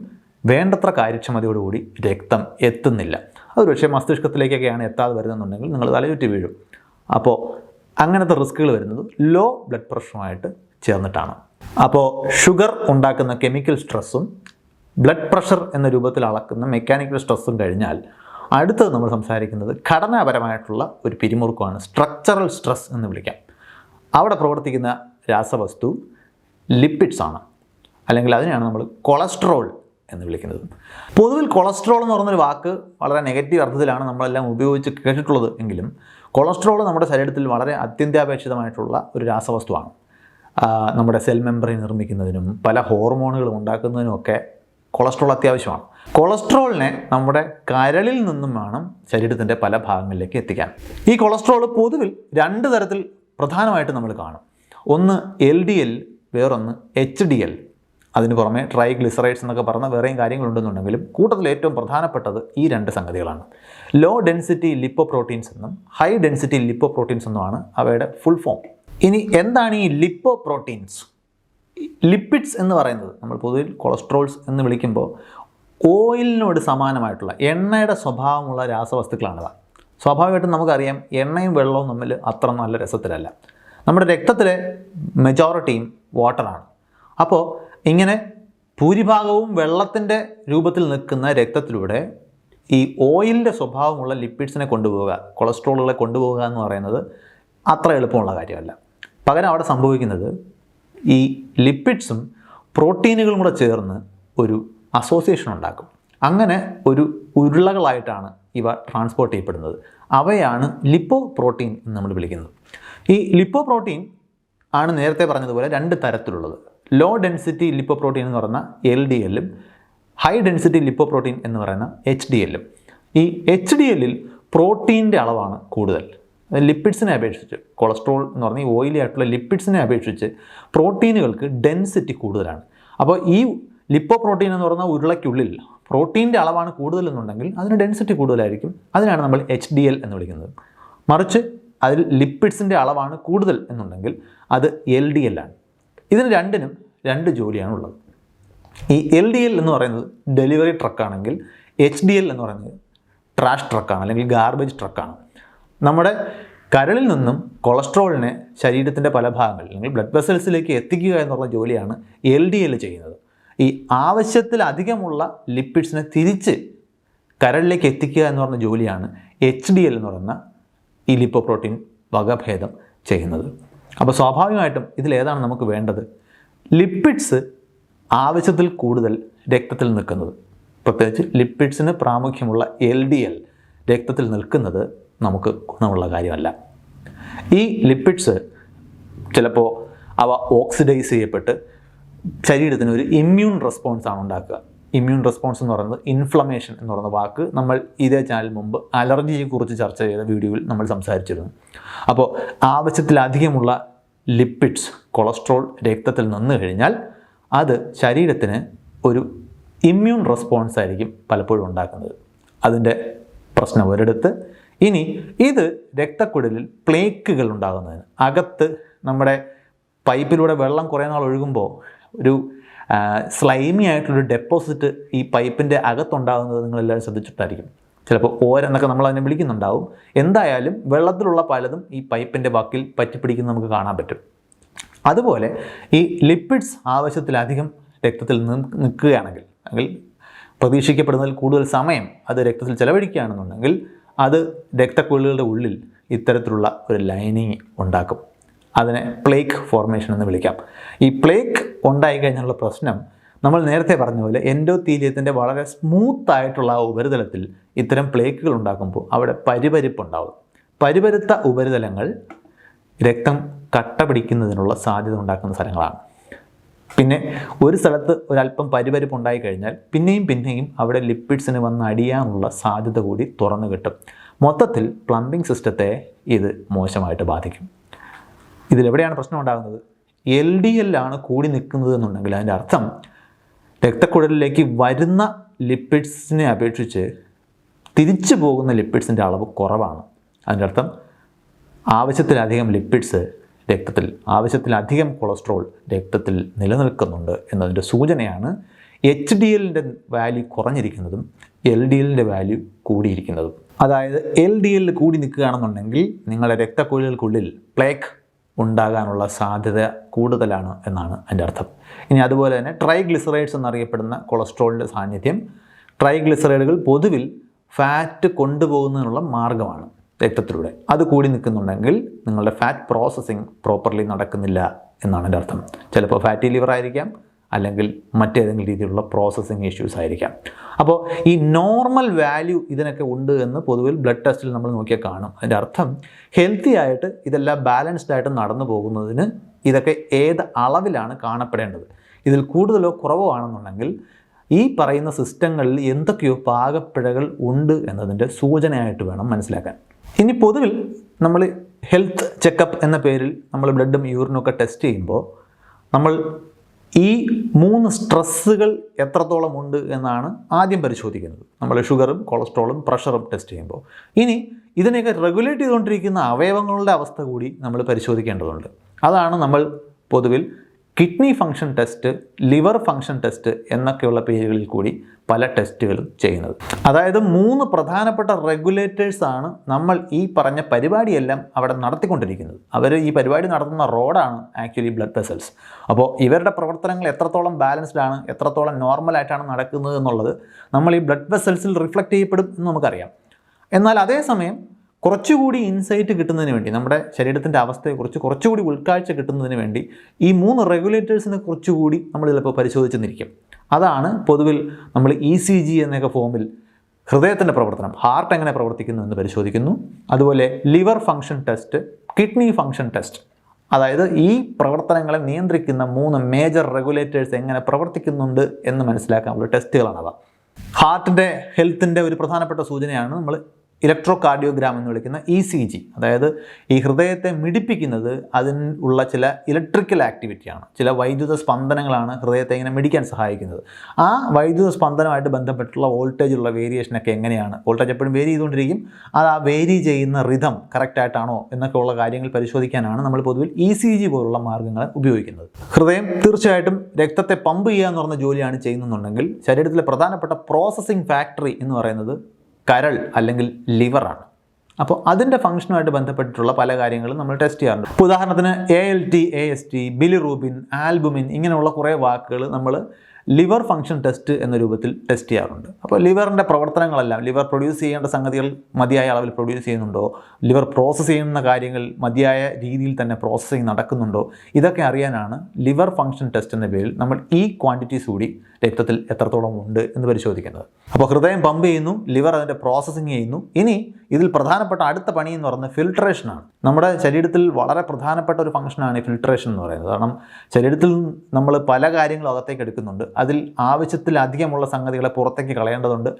വേണ്ടത്ര കാര്യക്ഷമതയോടുകൂടി രക്തം എത്തുന്നില്ല. അതൊരുപക്ഷെ മസ്തിഷ്കത്തിലേക്കൊക്കെയാണ് എത്താതെ വരുന്നതെന്നുണ്ടെങ്കിൽ നിങ്ങൾ തലചുറ്റി വീഴും. അപ്പോൾ അങ്ങനത്തെ റിസ്കുകൾ വരുന്നത് ലോ ബ്ലഡ് പ്രഷറുമായിട്ട് ചേർന്നിട്ടാണ്. അപ്പോൾ ഷുഗർ ഉണ്ടാക്കുന്ന കെമിക്കൽ സ്ട്രെസ്സും ബ്ലഡ് പ്രഷർ എന്ന രൂപത്തിൽ അളക്കുന്ന മെക്കാനിക്കൽ സ്ട്രെസ്സും കഴിഞ്ഞാൽ അടുത്തത് നമ്മൾ സംസാരിക്കുന്നത് ഘടനാപരമായിട്ടുള്ള ഒരു പിരിമുറുക്കമാണ്, സ്ട്രക്ചറൽ സ്ട്രെസ് എന്ന് വിളിക്കാം. അവിടെ പ്രവർത്തിക്കുന്ന രാസവസ്തു ലിപ്പിഡ്സ് ആണ്, അല്ലെങ്കിൽ അതിനെയാണ് നമ്മൾ കൊളസ്ട്രോൾ എന്ന് വിളിക്കുന്നത്. പൊതുവിൽ കൊളസ്ട്രോൾ എന്ന് പറഞ്ഞൊരു വാക്ക് വളരെ നെഗറ്റീവ് അർത്ഥത്തിലാണ് നമ്മളെല്ലാം ഉപയോഗിച്ച് കേട്ടിട്ടുള്ളത് എങ്കിലും കൊളസ്ട്രോൾ നമ്മുടെ ശരീരത്തിൽ വളരെ അത്യന്താപേക്ഷിതമായിട്ടുള്ള ഒരു രാസവസ്തുവാണ്. നമ്മുടെ സെൽ മെമ്പറിൻ നിർമ്മിക്കുന്നതിനും പല ഹോർമോണുകളും ഉണ്ടാക്കുന്നതിനുമൊക്കെ കൊളസ്ട്രോൾ അത്യാവശ്യമാണ്. കൊളസ്ട്രോളിനെ നമ്മുടെ കരളിൽ നിന്നും വേണം ശരീരത്തിൻ്റെ പല ഭാഗങ്ങളിലേക്ക് എത്തിക്കാൻ. ഈ കൊളസ്ട്രോൾ പൊതുവിൽ രണ്ട് തരത്തിൽ പ്രധാനമായിട്ട് നമ്മൾ കാണും. ഒന്ന് LDL, വേറൊന്ന് HDL. അതിന് പുറമെ ട്രൈഗ്ലിസറൈഡ്സ് എന്നൊക്കെ പറഞ്ഞ വേറെയും കാര്യങ്ങളുണ്ടെന്നുണ്ടെങ്കിലും കൂട്ടത്തിൽ ഏറ്റവും പ്രധാനപ്പെട്ടത് ഈ രണ്ട് സംഗതികളാണ്. ലോ ഡെൻസിറ്റി ലിപ്പോപ്രോട്ടീൻസ് എന്നും ഹൈ ഡെൻസിറ്റി ലിപ്പോപ്രോട്ടീൻസ് എന്നുമാണ് അവയുടെ ഫുൾ ഫോം. ഇനി എന്താണ് ഈ ലിപ്പോപ്രോട്ടീൻസ്? ലിപ്പിഡ്സ് എന്ന് പറയുന്നത് നമ്മൾ പൊതുവിൽ കൊളസ്ട്രോൾസ് എന്ന് വിളിക്കുമ്പോൾ ഓയിലിനോട് സമാനമായിട്ടുള്ള എണ്ണയുടെ സ്വഭാവമുള്ള രാസവസ്തുക്കളാണിത്. സ്വാഭാവികമായിട്ടും നമുക്കറിയാം എണ്ണയും വെള്ളവും തമ്മിൽ അത്ര നല്ല രസത്തിലല്ല. നമ്മുടെ രക്തത്തിലെ മെജോറിറ്റിയും വാട്ടറാണ്. അപ്പോൾ ഇങ്ങനെ ഭൂരിഭാഗവും വെള്ളത്തിൻ്റെ രൂപത്തിൽ നിൽക്കുന്ന രക്തത്തിലൂടെ ഈ ഓയിലിൻ്റെ സ്വഭാവമുള്ള ലിപ്പിഡ്സിനെ കൊണ്ടുപോവുക, കൊളസ്ട്രോളുകളെ കൊണ്ടുപോവുക എന്ന് പറയുന്നത് അത്ര എളുപ്പമുള്ള കാര്യമല്ല. പകരം അവിടെ സംഭവിക്കുന്നത് ഈ ലിപ്പിഡ്സും പ്രോട്ടീനുകളും കൂടെ ചേർന്ന് ഒരു അസോസിയേഷൻ ഉണ്ടാക്കും. അങ്ങനെ ഒരു ഉരുളകളായിട്ടാണ് ഇവ ട്രാൻസ്പോർട്ട് ചെയ്യപ്പെടുന്നത്. അവയാണ് ലിപ്പോ പ്രോട്ടീൻ എന്ന് നമ്മൾ വിളിക്കുന്നത്. ഈ ലിപ്പോ പ്രോട്ടീൻ ആണ് നേരത്തെ പറഞ്ഞതുപോലെ രണ്ട് തരത്തിലുള്ളത്. ലോ ഡെൻസിറ്റി ലിപ്പോ പ്രോട്ടീൻ എന്ന് പറയുന്ന LDLും ഹൈ ഡെൻസിറ്റി ലിപ്പോ പ്രോട്ടീൻ എന്ന് പറയുന്ന HDLും. ഈ HDLിൽ പ്രോട്ടീൻ്റെ അളവാണ് കൂടുതൽ. ലിപ്പിഡ്സിനെ അപേക്ഷിച്ച്, കൊളസ്ട്രോൾ എന്ന് പറഞ്ഞാൽ ഈ ഓയിലി ആയിട്ടുള്ള ലിപ്പിഡ്സിനെ അപേക്ഷിച്ച് പ്രോട്ടീനുകൾക്ക് ഡെൻസിറ്റി കൂടുതലാണ്. അപ്പോൾ ഈ ലിപ്പോ പ്രോട്ടീൻ എന്ന് പറയുന്ന ഉരുളയ്ക്കുള്ളിൽ പ്രോട്ടീൻ്റെ അളവാണ് കൂടുതലെന്നുണ്ടെങ്കിൽ അതിന് ഡെൻസിറ്റി കൂടുതലായിരിക്കും. അതിനാണ് നമ്മൾ HDL എന്ന് വിളിക്കുന്നത്. മറിച്ച് അതിൽ ലിപ്പിഡ്സിൻ്റെ അളവാണ് കൂടുതൽ എന്നുണ്ടെങ്കിൽ അത് LDL ആണ്. ഇതിന് രണ്ടിനും രണ്ട് ജോലിയാണുള്ളത്. ഈ LDL എന്ന് പറയുന്നത് ഡെലിവറി ട്രക്കാണെങ്കിൽ HDL എന്ന് പറയുന്നത് ട്രാഷ് ട്രക്കാണ്, അല്ലെങ്കിൽ ഗാർബേജ് ട്രക്കാണ്. നമ്മുടെ കരളിൽ നിന്നും കൊളസ്ട്രോളിനെ ശരീരത്തിൻ്റെ പല ഭാഗങ്ങളിൽ അല്ലെങ്കിൽ ബ്ലഡ് വെസൽസിലേക്ക് എത്തിക്കുക എന്നുള്ള ജോലിയാണ് LDL ചെയ്യുന്നത്. ഈ ആവശ്യത്തിലധികമുള്ള ലിപ്പിഡ്സിനെ തിരിച്ച് കരളിലേക്ക് എത്തിക്കുക എന്ന് പറഞ്ഞ ജോലിയാണ് HDL എന്ന് പറയുന്ന ഈ ലിപ്പോപ്രോട്ടീൻ വകഭേദം ചെയ്യുന്നത്. അപ്പോൾ സ്വാഭാവികമായിട്ടും ഇതിലേതാണ് നമുക്ക് വേണ്ടത്? ലിപ്പിഡ്സ് ആവശ്യത്തിൽ കൂടുതൽ രക്തത്തിൽ നിൽക്കുന്നത്, പ്രത്യേകിച്ച് ലിപ്പിഡ്സിന് പ്രാമുഖ്യമുള്ള LDL രക്തത്തിൽ നിൽക്കുന്നത് നമുക്ക് ഗുണമുള്ള കാര്യമല്ല. ഈ ലിപ്പിഡ്സ് ചിലപ്പോൾ അവ ഓക്സിഡൈസ് ചെയ്യപ്പെട്ട് ശരീരത്തിന് ഒരു ഇമ്മ്യൂൺ റെസ്പോൺസാണ് ഉണ്ടാക്കുക. ഇമ്മ്യൂൺ റെസ്പോൺസ് എന്ന് പറയുന്നത് ഇൻഫ്ലമേഷൻ എന്ന് പറയുന്ന വാക്ക് നമ്മൾ ഇതേ ചാനൽ മുമ്പ് അലർജിയെക്കുറിച്ച് ചർച്ച ചെയ്ത വീഡിയോയിൽ നമ്മൾ സംസാരിച്ചിരുന്നു. അപ്പോൾ ആവശ്യത്തിലധികമുള്ള ലിപ്പിഡ്സ്, കൊളസ്ട്രോൾ രക്തത്തിൽ നിന്ന് കഴിഞ്ഞാൽ അത് ശരീരത്തിന് ഒരു ഇമ്മ്യൂൺ റെസ്പോൺസ് ആയിരിക്കും പലപ്പോഴും ഉണ്ടാക്കുന്നത്. അതിൻ്റെ പ്രശ്നം ഒരിടത്ത്. ഇനി ഇത് രക്തക്കുഴലിൽ പ്ലേക്കുകൾ ഉണ്ടാകുന്നതിന്, അകത്ത് നമ്മുടെ പൈപ്പിലൂടെ വെള്ളം കുറേ നാൾ ഒഴുകുമ്പോൾ ഒരു സ്ലൈമി ആയിട്ടുള്ളൊരു ഡെപ്പോസിറ്റ് ഈ പൈപ്പിൻ്റെ അകത്തുണ്ടാകുന്നത് നിങ്ങളെല്ലാവരും ശ്രദ്ധിച്ചിട്ടായിരിക്കും. ചിലപ്പോൾ ഓരെന്നൊക്കെ നമ്മൾ അതിനെ വിളിക്കുന്നുണ്ടാവും. എന്തായാലും വെള്ളത്തിലുള്ള പലതും ഈ പൈപ്പിൻ്റെ വക്കിൽ പറ്റിപ്പിടിക്കുന്നത് നമുക്ക് കാണാൻ പറ്റും. അതുപോലെ ഈ ലിപ്പിഡ്സ് ആവശ്യത്തിലധികം രക്തത്തിൽ നിൽക്കുകയാണെങ്കിൽ, അല്ലെങ്കിൽ പ്രതീക്ഷിക്കപ്പെടുന്നതിൽ കൂടുതൽ സമയം അത് രക്തത്തിൽ ചെലവഴിക്കുകയാണെന്നുണ്ടെങ്കിൽ അത് രക്തക്കുഴലുകളുടെ ഉള്ളിൽ ഇത്തരത്തിലുള്ള ഒരു ലൈനിങ് ഉണ്ടാക്കും. അതിനെ പ്ലേക്ക് ഫോർമേഷൻ എന്ന് വിളിക്കാം. ഈ പ്ലേക്ക് ഉണ്ടായിക്കഴിഞ്ഞാലുള്ള പ്രശ്നം നമ്മൾ നേരത്തെ പറഞ്ഞ പോലെ എൻഡോത്തീലിയത്തിൻ്റെ വളരെ സ്മൂത്തായിട്ടുള്ള ആ ഉപരിതലത്തിൽ ഇത്തരം പ്ലേക്കുകൾ ഉണ്ടാക്കുമ്പോൾ അവിടെ പരിപരിപ്പുണ്ടാവും. പരിപരുത്ത ഉപരിതലങ്ങൾ രക്തം കട്ട പിടിക്കുന്നതിനുള്ള സാധ്യത ഉണ്ടാക്കുന്ന സ്ഥലങ്ങളാണ്. പിന്നെ ഒരു സ്ഥലത്ത് ഒരല്പം പരിപരിപ്പ് ഉണ്ടായിക്കഴിഞ്ഞാൽ പിന്നെയും അവിടെ ലിപ്പിഡ്സിന് വന്ന് അടിയാനുള്ള സാധ്യത കൂടി തുറന്നു കിട്ടും. മൊത്തത്തിൽ പ്ലംബിംഗ് സിസ്റ്റത്തെ ഇത് മോശമായിട്ട് ബാധിക്കും. ഇതിലെവിടെയാണ് പ്രശ്നം ഉണ്ടാകുന്നത്? LDL ആണ് കൂടി നിൽക്കുന്നത് എന്നുണ്ടെങ്കിൽ അതിൻ്റെ അർത്ഥം രക്തക്കുഴലിലേക്ക് വരുന്ന ലിപ്പിഡ്സിനെ അപേക്ഷിച്ച് തിരിച്ചു പോകുന്ന ലിപ്പിഡ്സിൻ്റെ അളവ് കുറവാണ്. അതിൻ്റെ അർത്ഥം ആവശ്യത്തിലധികം ലിപ്പിഡ്സ് രക്തത്തിൽ, ആവശ്യത്തിലധികം കൊളസ്ട്രോൾ രക്തത്തിൽ നിലനിൽക്കുന്നുണ്ട് എന്നതിൻ്റെ സൂചനയാണ് HDLൻ്റെ വാല്യൂ കുറഞ്ഞിരിക്കുന്നതും LDLൻ്റെ വാല്യൂ കൂടിയിരിക്കുന്നതും. അതായത് LDL കൂടി നിൽക്കുകയാണെന്നുണ്ടെങ്കിൽ നിങ്ങളുടെ രക്തക്കുഴലുകൾക്കുള്ളിൽ പ്ലേക്ക് ഉണ്ടാകാനുള്ള സാധ്യത കൂടുതലാണ് എന്നാണ് അതിൻ്റെ അർത്ഥം. ഇനി അതുപോലെ തന്നെ ട്രൈഗ്ലിസറൈഡ്സ് എന്നറിയപ്പെടുന്ന കൊളസ്ട്രോളിൻ്റെ സാന്നിധ്യം, ട്രൈഗ്ലിസറൈഡുകൾ പൊതുവിൽ ഫാറ്റ് കൊണ്ടുപോകുന്നതിനുള്ള മാർഗ്ഗമാണ് രക്തത്തിലൂടെ. അത് കൂടി നിൽക്കുന്നുണ്ടെങ്കിൽ നിങ്ങളുടെ ഫാറ്റ് പ്രോസസ്സിങ് പ്രോപ്പർലി നടക്കുന്നില്ല എന്നാണ് എൻ്റെ അർത്ഥം. ചിലപ്പോൾ ഫാറ്റി ലിവർ ആയിരിക്കാം, അല്ലെങ്കിൽ മറ്റേതെങ്കിലും രീതിയിലുള്ള പ്രോസസ്സിങ് ഇഷ്യൂസ് ആയിരിക്കാം. അപ്പോൾ ഈ നോർമൽ വാല്യൂ ഇതിനൊക്കെ ഉണ്ട് എന്ന് പൊതുവിൽ ബ്ലഡ് ടെസ്റ്റിൽ നമ്മൾ നോക്കിയാൽ കാണും. അതിൻ്റെ അർത്ഥം ഹെൽത്തി ആയിട്ട് ഇതെല്ലാം ബാലൻസ്ഡ് ആയിട്ട് നടന്നു പോകുന്നതിന് ഇതൊക്കെ ഏത് അളവിലാണ് കാണപ്പെടേണ്ടത്. ഇതിൽ കൂടുതലോ കുറവോ ആണെന്നുണ്ടെങ്കിൽ ഈ പറയുന്ന സിസ്റ്റങ്ങളിൽ എന്തൊക്കെയോ പാകപ്പിഴകൾ ഉണ്ട് എന്നതിൻ്റെ സൂചനയായിട്ട് വേണം മനസ്സിലാക്കാൻ. ഇനി പൊതുവിൽ നമ്മൾ ഹെൽത്ത് ചെക്കപ്പ് എന്ന പേരിൽ നമ്മൾ ബ്ലഡും യൂറിനും ഒക്കെ ടെസ്റ്റ് ചെയ്യുമ്പോൾ നമ്മൾ ഈ 3 സ്ട്രെസ്സുകൾ എത്രത്തോളം ഉണ്ട് എന്നാണ് ആദ്യം പരിശോധിക്കുന്നത്. നമ്മൾ ഷുഗറും കൊളസ്ട്രോളും പ്രഷറും ടെസ്റ്റ് ചെയ്യുമ്പോൾ. ഇനി ഇതിനെയൊക്കെ റെഗുലേറ്റ് ചെയ്തുകൊണ്ടിരിക്കുന്ന അവയവങ്ങളുടെ അവസ്ഥ കൂടി നമ്മൾ പരിശോധിക്കേണ്ടതുണ്ട്. അതാണ് നമ്മൾ പൊതുവിൽ kidney function test, liver function test എന്നൊക്കെയുള്ള പേരുകളിൽ കൂടി പല ടെസ്റ്റുകളും ചെയ്യുന്നത്. അതായത് 3 പ്രധാനപ്പെട്ട റെഗുലേറ്റേഴ്സാണ് നമ്മൾ ഈ പറഞ്ഞ പരിപാടിയെല്ലാം അവിടെ നടത്തിക്കൊണ്ടിരിക്കുന്നത്. അവർ ഈ പരിപാടി നടത്തുന്ന റോഡാണ് ആക്ച്വലി ബ്ലഡ് വെസൽസ്. അപ്പോൾ ഇവരുടെ പ്രവർത്തനങ്ങൾ എത്രത്തോളം ബാലൻസ്ഡ് ആണ്, എത്രത്തോളം നോർമലായിട്ടാണ് നടക്കുന്നത് എന്നുള്ളത് നമ്മൾ ഈ ബ്ലഡ് വെസൽസിൽ റിഫ്ലക്റ്റ് ചെയ്യപ്പെടും എന്ന് നമുക്കറിയാം. എന്നാൽ അതേസമയം കുറച്ചുകൂടി ഇൻസൈറ്റ് കിട്ടുന്നതിന് വേണ്ടി, നമ്മുടെ ശരീരത്തിൻ്റെ അവസ്ഥയെക്കുറിച്ച് കുറച്ചുകൂടി ഉൾക്കാഴ്ച കിട്ടുന്നതിന് വേണ്ടി ഈ 3 റെഗുലേറ്റേഴ്സിനെ കുറിച്ചുകൂടി നമ്മൾ ചിലപ്പോൾ പരിശോധിച്ചെന്നിരിക്കും. അതാണ് പൊതുവിൽ നമ്മൾ ECG എന്നൊക്കെ ഫോമിൽ ഹൃദയത്തിൻ്റെ പ്രവർത്തനം, ഹാർട്ട് എങ്ങനെ പ്രവർത്തിക്കുന്നു എന്ന് പരിശോധിക്കുന്നു. അതുപോലെ liver function test, kidney function test, അതായത് ഈ പ്രവർത്തനങ്ങളെ നിയന്ത്രിക്കുന്ന 3 മേജർ റെഗുലേറ്റേഴ്സ് എങ്ങനെ പ്രവർത്തിക്കുന്നുണ്ട് എന്ന് മനസ്സിലാക്കാനുള്ള ടെസ്റ്റുകളാണവ. ഹാർട്ടിൻ്റെ ഹെൽത്തിൻ്റെ ഒരു പ്രധാനപ്പെട്ട സൂചനയാണ് നമ്മൾ ഇലക്ട്രോ കാർഡിയോഗ്രാം എന്ന് വിളിക്കുന്ന ECG. അതായത് ഈ ഹൃദയത്തെ മിടിപ്പിക്കുന്നത് അതിനുള്ള ചില ഇലക്ട്രിക്കൽ ആക്ടിവിറ്റിയാണ്, ചില വൈദ്യുത സ്പന്ദനങ്ങളാണ് ഹൃദയത്തെ ഇങ്ങനെ മിടിക്കാൻ സഹായിക്കുന്നത്. ആ വൈദ്യുത സ്പന്ദനമായിട്ട് ബന്ധപ്പെട്ടുള്ള വോൾട്ടേജിലുള്ള വേരിയേഷനൊക്കെ എങ്ങനെയാണ്, വോൾട്ടേജ് എപ്പോഴും വേരി ചെയ്തുകൊണ്ടിരിക്കും, അത് ആ വേരി ചെയ്യുന്ന റിതം കറക്റ്റായിട്ടാണോ എന്നൊക്കെ ഉള്ള കാര്യങ്ങൾ പരിശോധിക്കാനാണ് നമ്മൾ പൊതുവിൽ ECG പോലുള്ള മാർഗ്ഗങ്ങൾ ഉപയോഗിക്കുന്നത്. ഹൃദയം തീർച്ചയായിട്ടും രക്തത്തെ പമ്പ് ചെയ്യുക എന്ന് പറഞ്ഞ ജോലിയാണ് ചെയ്യുന്നുണ്ടെങ്കിൽ ശരീരത്തിലെ പ്രധാനപ്പെട്ട പ്രോസസ്സിംഗ് ഫാക്ടറി എന്ന് പറയുന്നത് കരൾ അല്ലെങ്കിൽ ലിവറാണ്. അപ്പോൾ അതിൻ്റെ ഫംഗ്ഷനുമായിട്ട് ബന്ധപ്പെട്ടിട്ടുള്ള പല കാര്യങ്ങളും നമ്മൾ ടെസ്റ്റ് ചെയ്യാറുണ്ട്. ഇപ്പോൾ ഉദാഹരണത്തിന് ALT, AST, ബിലിറൂബിൻ, ആൽബുമിൻ ഇങ്ങനെയുള്ള കുറേ വാക്കുകൾ നമ്മൾ ലിവർ ഫംഗ്ഷൻ ടെസ്റ്റ് എന്ന രൂപത്തിൽ ടെസ്റ്റ് ചെയ്യാറുണ്ട്. അപ്പോൾ ലിവറിൻ്റെ പ്രവർത്തനങ്ങളെല്ലാം, ലിവർ പ്രൊഡ്യൂസ് ചെയ്യേണ്ട സംഗതികൾ മതിയായ അളവിൽ പ്രൊഡ്യൂസ് ചെയ്യുന്നുണ്ടോ, ലിവർ പ്രോസസ്സ് ചെയ്യുന്ന കാര്യങ്ങൾ മതിയായ രീതിയിൽ തന്നെ പ്രോസസ്സിങ് നടക്കുന്നുണ്ടോ, ഇതൊക്കെ അറിയാനാണ് ലിവർ ഫംഗ്ഷൻ ടെസ്റ്റ് എന്ന പേരിൽ നമ്മൾ ഈ ക്വാണ്ടിറ്റീസ് കൂടി രക്തത്തിൽ എത്രത്തോളം ഉണ്ട് എന്ന് പരിശോധിക്കുന്നത്. അപ്പോൾ ഹൃദയം പമ്പ് ചെയ്യുന്നു, ലിവർ അതിൻ്റെ പ്രോസസ്സിങ് ചെയ്യുന്നു. ഇനി ഇതിൽ പ്രധാനപ്പെട്ട അടുത്ത പണി എന്ന് പറയുന്നത് ഫിൽട്രേഷനാണ്. നമ്മുടെ ശരീരത്തിൽ വളരെ പ്രധാനപ്പെട്ട ഒരു ഫംഗ്ഷനാണ് ഈ ഫിൽട്രേഷൻ എന്ന് പറയുന്നത്. കാരണം ശരീരത്തിൽ നമ്മൾ പല കാര്യങ്ങളും അകത്തേക്ക് എടുക്കുന്നുണ്ട്. അതിൽ ആവശ്യത്തിലധികമുള്ള സംഗതികളെ പുറത്തേക്ക് കളയേണ്ടതുണ്ട്.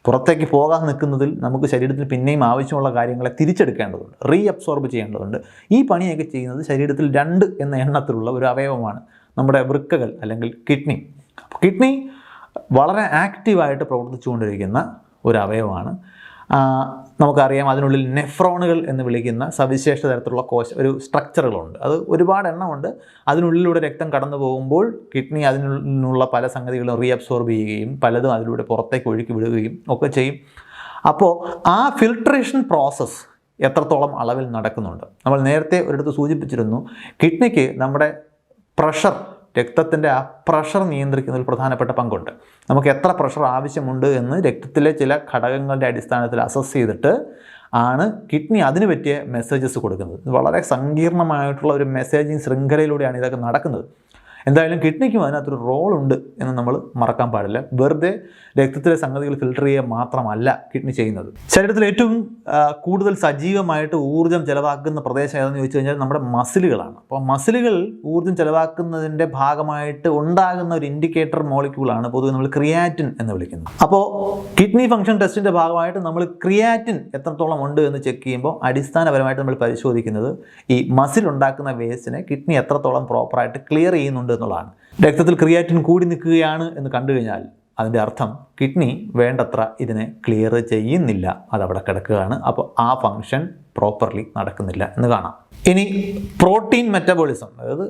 പുറത്തേക്ക് പോകാൻ നിൽക്കുന്നതിൽ നമുക്ക് ശരീരത്തിൽ പിന്നെയും ആവശ്യമുള്ള കാര്യങ്ങളെ തിരിച്ചെടുക്കേണ്ടതുണ്ട്, റീഅബ്സോർബ് ചെയ്യേണ്ടതുണ്ട്. ഈ പണിയൊക്കെ ചെയ്യുന്നത് ശരീരത്തിൽ 2 എന്ന എണ്ണത്തിലുള്ള ഒരു അവയവമാണ് നമ്മുടെ വൃക്കകൾ അല്ലെങ്കിൽ കിഡ്നി. കിഡ്നി വളരെ ആക്റ്റീവായിട്ട് പ്രവർത്തിച്ചുകൊണ്ടിരിക്കുന്ന ഒരു അവയവമാണ്. നമുക്കറിയാം അതിനുള്ളിൽ നെഫ്രോണുകൾ എന്ന് വിളിക്കുന്ന സവിശേഷ തരത്തിലുള്ള ഒരു സ്ട്രക്ചറുകളുണ്ട്. അത് ഒരുപാട് എണ്ണമുണ്ട്. അതിനുള്ളിലൂടെ രക്തം കടന്നു പോകുമ്പോൾ കിഡ്നി അതിനുള്ള പല സംഗതികളും റീഅബ്സോർബ് ചെയ്യുകയും പലതും അതിലൂടെ പുറത്തേക്ക് ഒഴുക്കി വിടുകയും ഒക്കെ ചെയ്യും. അപ്പോൾ ആ ഫിൽട്രേഷൻ പ്രോസസ്സ് എത്രത്തോളം അളവിൽ നടക്കുന്നുണ്ട്. നമ്മൾ നേരത്തെ ഒരിടത്ത് സൂചിപ്പിച്ചിരുന്നു, കിഡ്നിക്ക് നമ്മുടെ പ്രഷർ, രക്തത്തിൻ്റെ ആ പ്രഷർ നിയന്ത്രിക്കുന്നതിൽ പ്രധാനപ്പെട്ട പങ്കുണ്ട്. നമുക്ക് എത്ര പ്രഷർ ആവശ്യമുണ്ട് എന്ന് രക്തത്തിലെ ചില ഘടകങ്ങളുടെ അടിസ്ഥാനത്തിൽ അസസ് ചെയ്തിട്ട് ആണ് കിഡ്നി അതിന് പറ്റിയ മെസ്സേജസ് കൊടുക്കുന്നത്. ഇത് വളരെ സങ്കീർണമായിട്ടുള്ള ഒരു മെസ്സേജിങ് ശൃംഖലയിലൂടെയാണ് ഇതൊക്കെ നടക്കുന്നത്. എന്തായാലും കിഡ്നിക്കും അതിനകത്തൊരു റോളുണ്ട് എന്ന് നമ്മൾ മറക്കാൻ പാടില്ല. വെറുതെ രക്തത്തിലെ സംഗതികൾ ഫിൽട്ടർ ചെയ്യുക മാത്രമല്ല കിഡ്നി ചെയ്യുന്നത്. ശരീരത്തിൽ ഏറ്റവും കൂടുതൽ സജീവമായിട്ട് ഊർജ്ജം ചെലവാക്കുന്ന പ്രദേശം ഏതെന്ന് ചോദിച്ചു കഴിഞ്ഞാൽ നമ്മുടെ മസിലുകളാണ്. അപ്പോൾ മസിലുകൾ ഊർജ്ജം ചെലവാക്കുന്നതിൻ്റെ ഭാഗമായിട്ട് ഉണ്ടാകുന്ന ഒരു ഇൻഡിക്കേറ്റർ മോളിക്യൂളാണ് പൊതുവെ നമ്മൾ ക്രിയാറ്റിൻ എന്ന് വിളിക്കുന്നത്. അപ്പോൾ കിഡ്നി ഫംഗ്ഷൻ ടെസ്റ്റിൻ്റെ ഭാഗമായിട്ട് നമ്മൾ ക്രിയാറ്റിൻ എത്രത്തോളം ഉണ്ട് എന്ന് ചെക്ക് ചെയ്യുമ്പോൾ അടിസ്ഥാനപരമായിട്ട് നമ്മൾ പരിശോധിക്കുന്നത് ഈ മസിൽ ഉണ്ടാക്കുന്ന വേസ്റ്റിനെ കിഡ്നി എത്രത്തോളം പ്രോപ്പറായിട്ട് ക്ലിയർ ചെയ്യുന്നുണ്ട് എന്നുള്ളതാണ്. രക്തത്തിൽ ക്രിയാറ്റിൻ കൂടി നിൽക്കുകയാണ് എന്ന് കണ്ടു കഴിഞ്ഞാൽ അതിൻ്റെ അർത്ഥം കിഡ്നി വേണ്ടത്ര ഇതിനെ ക്ലിയർ ചെയ്യുന്നില്ല, അതവിടെ കിടക്കുകയാണ്. അപ്പോൾ ആ ഫങ്ഷൻ പ്രോപ്പർലി നടക്കുന്നില്ല എന്ന് കാണാം. ഇനി പ്രോട്ടീൻ മെറ്റബോളിസം, അതായത്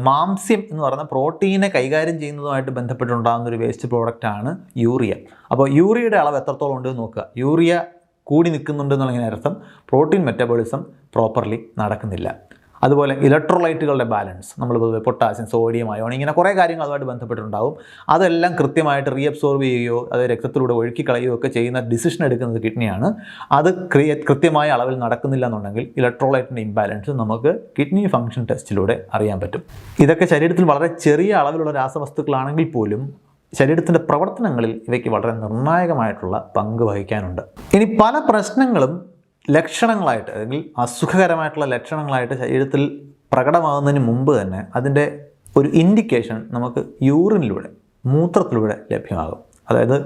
മാംസ്യം എന്ന് പറയുന്ന പ്രോട്ടീനെ കൈകാര്യം ചെയ്യുന്നതുമായിട്ട് ബന്ധപ്പെട്ടുണ്ടാകുന്ന ഒരു വേസ്റ്റ് പ്രോഡക്റ്റാണ് യൂറിയ. അപ്പോൾ യൂറിയയുടെ അളവ് എത്രത്തോളം ഉണ്ട് നോക്കുക. യൂറിയ കൂടി നിൽക്കുന്നുണ്ട് എന്നുള്ളതിന് അർത്ഥം പ്രോട്ടീൻ മെറ്റബോളിസം പ്രോപ്പർലി നടക്കുന്നില്ല. അതുപോലെ ഇലക്ട്രോലൈറ്റുകളുടെ ബാലൻസ്, നമ്മൾ പൊട്ടാസ്യം, സോഡിയം, അയോൺ, ഇങ്ങനെ കുറേ കാര്യങ്ങൾ അതുമായിട്ട് ബന്ധപ്പെട്ടിട്ടുണ്ടാകും. അതെല്ലാം കൃത്യമായിട്ട് റീഅബ്സോർബ് ചെയ്യുകയോ അത് രക്തത്തിലൂടെ ഒഴുക്കിക്കളയുകയോ ഒക്കെ ചെയ്യുന്ന ഡിസിഷൻ എടുക്കുന്നത് കിഡ്നിയാണ്. അത് കൃത്യമായ അളവിൽ നടക്കുന്നില്ല എന്നുണ്ടെങ്കിൽ ഇലക്ട്രോലൈറ്റിൻ്റെ ഇംബാലൻസ് നമുക്ക് കിഡ്നി ഫംഗ്ഷൻ ടെസ്റ്റിലൂടെ അറിയാൻ പറ്റും. ഇതൊക്കെ ശരീരത്തിൽ വളരെ ചെറിയ അളവിലുള്ള രാസവസ്തുക്കളാണെങ്കിൽ പോലും ശരീരത്തിൻ്റെ പ്രവർത്തനങ്ങളിൽ ഇവയ്ക്ക് വളരെ നിർണായകമായിട്ടുള്ള പങ്ക് വഹിക്കാനുണ്ട്. ഇനി പല പ്രശ്നങ്ങളും ലക്ഷണങ്ങളായിട്ട് അല്ലെങ്കിൽ അസുഖകരമായിട്ടുള്ള ലക്ഷണങ്ങളായിട്ട് ശരീരത്തിൽ പ്രകടമാകുന്നതിന് മുമ്പ് തന്നെ അതിൻ്റെ ഒരു ഇൻഡിക്കേഷൻ നമുക്ക് യൂറിനിലൂടെ, മൂത്രത്തിലൂടെ ലഭ്യമാകും. അതായത്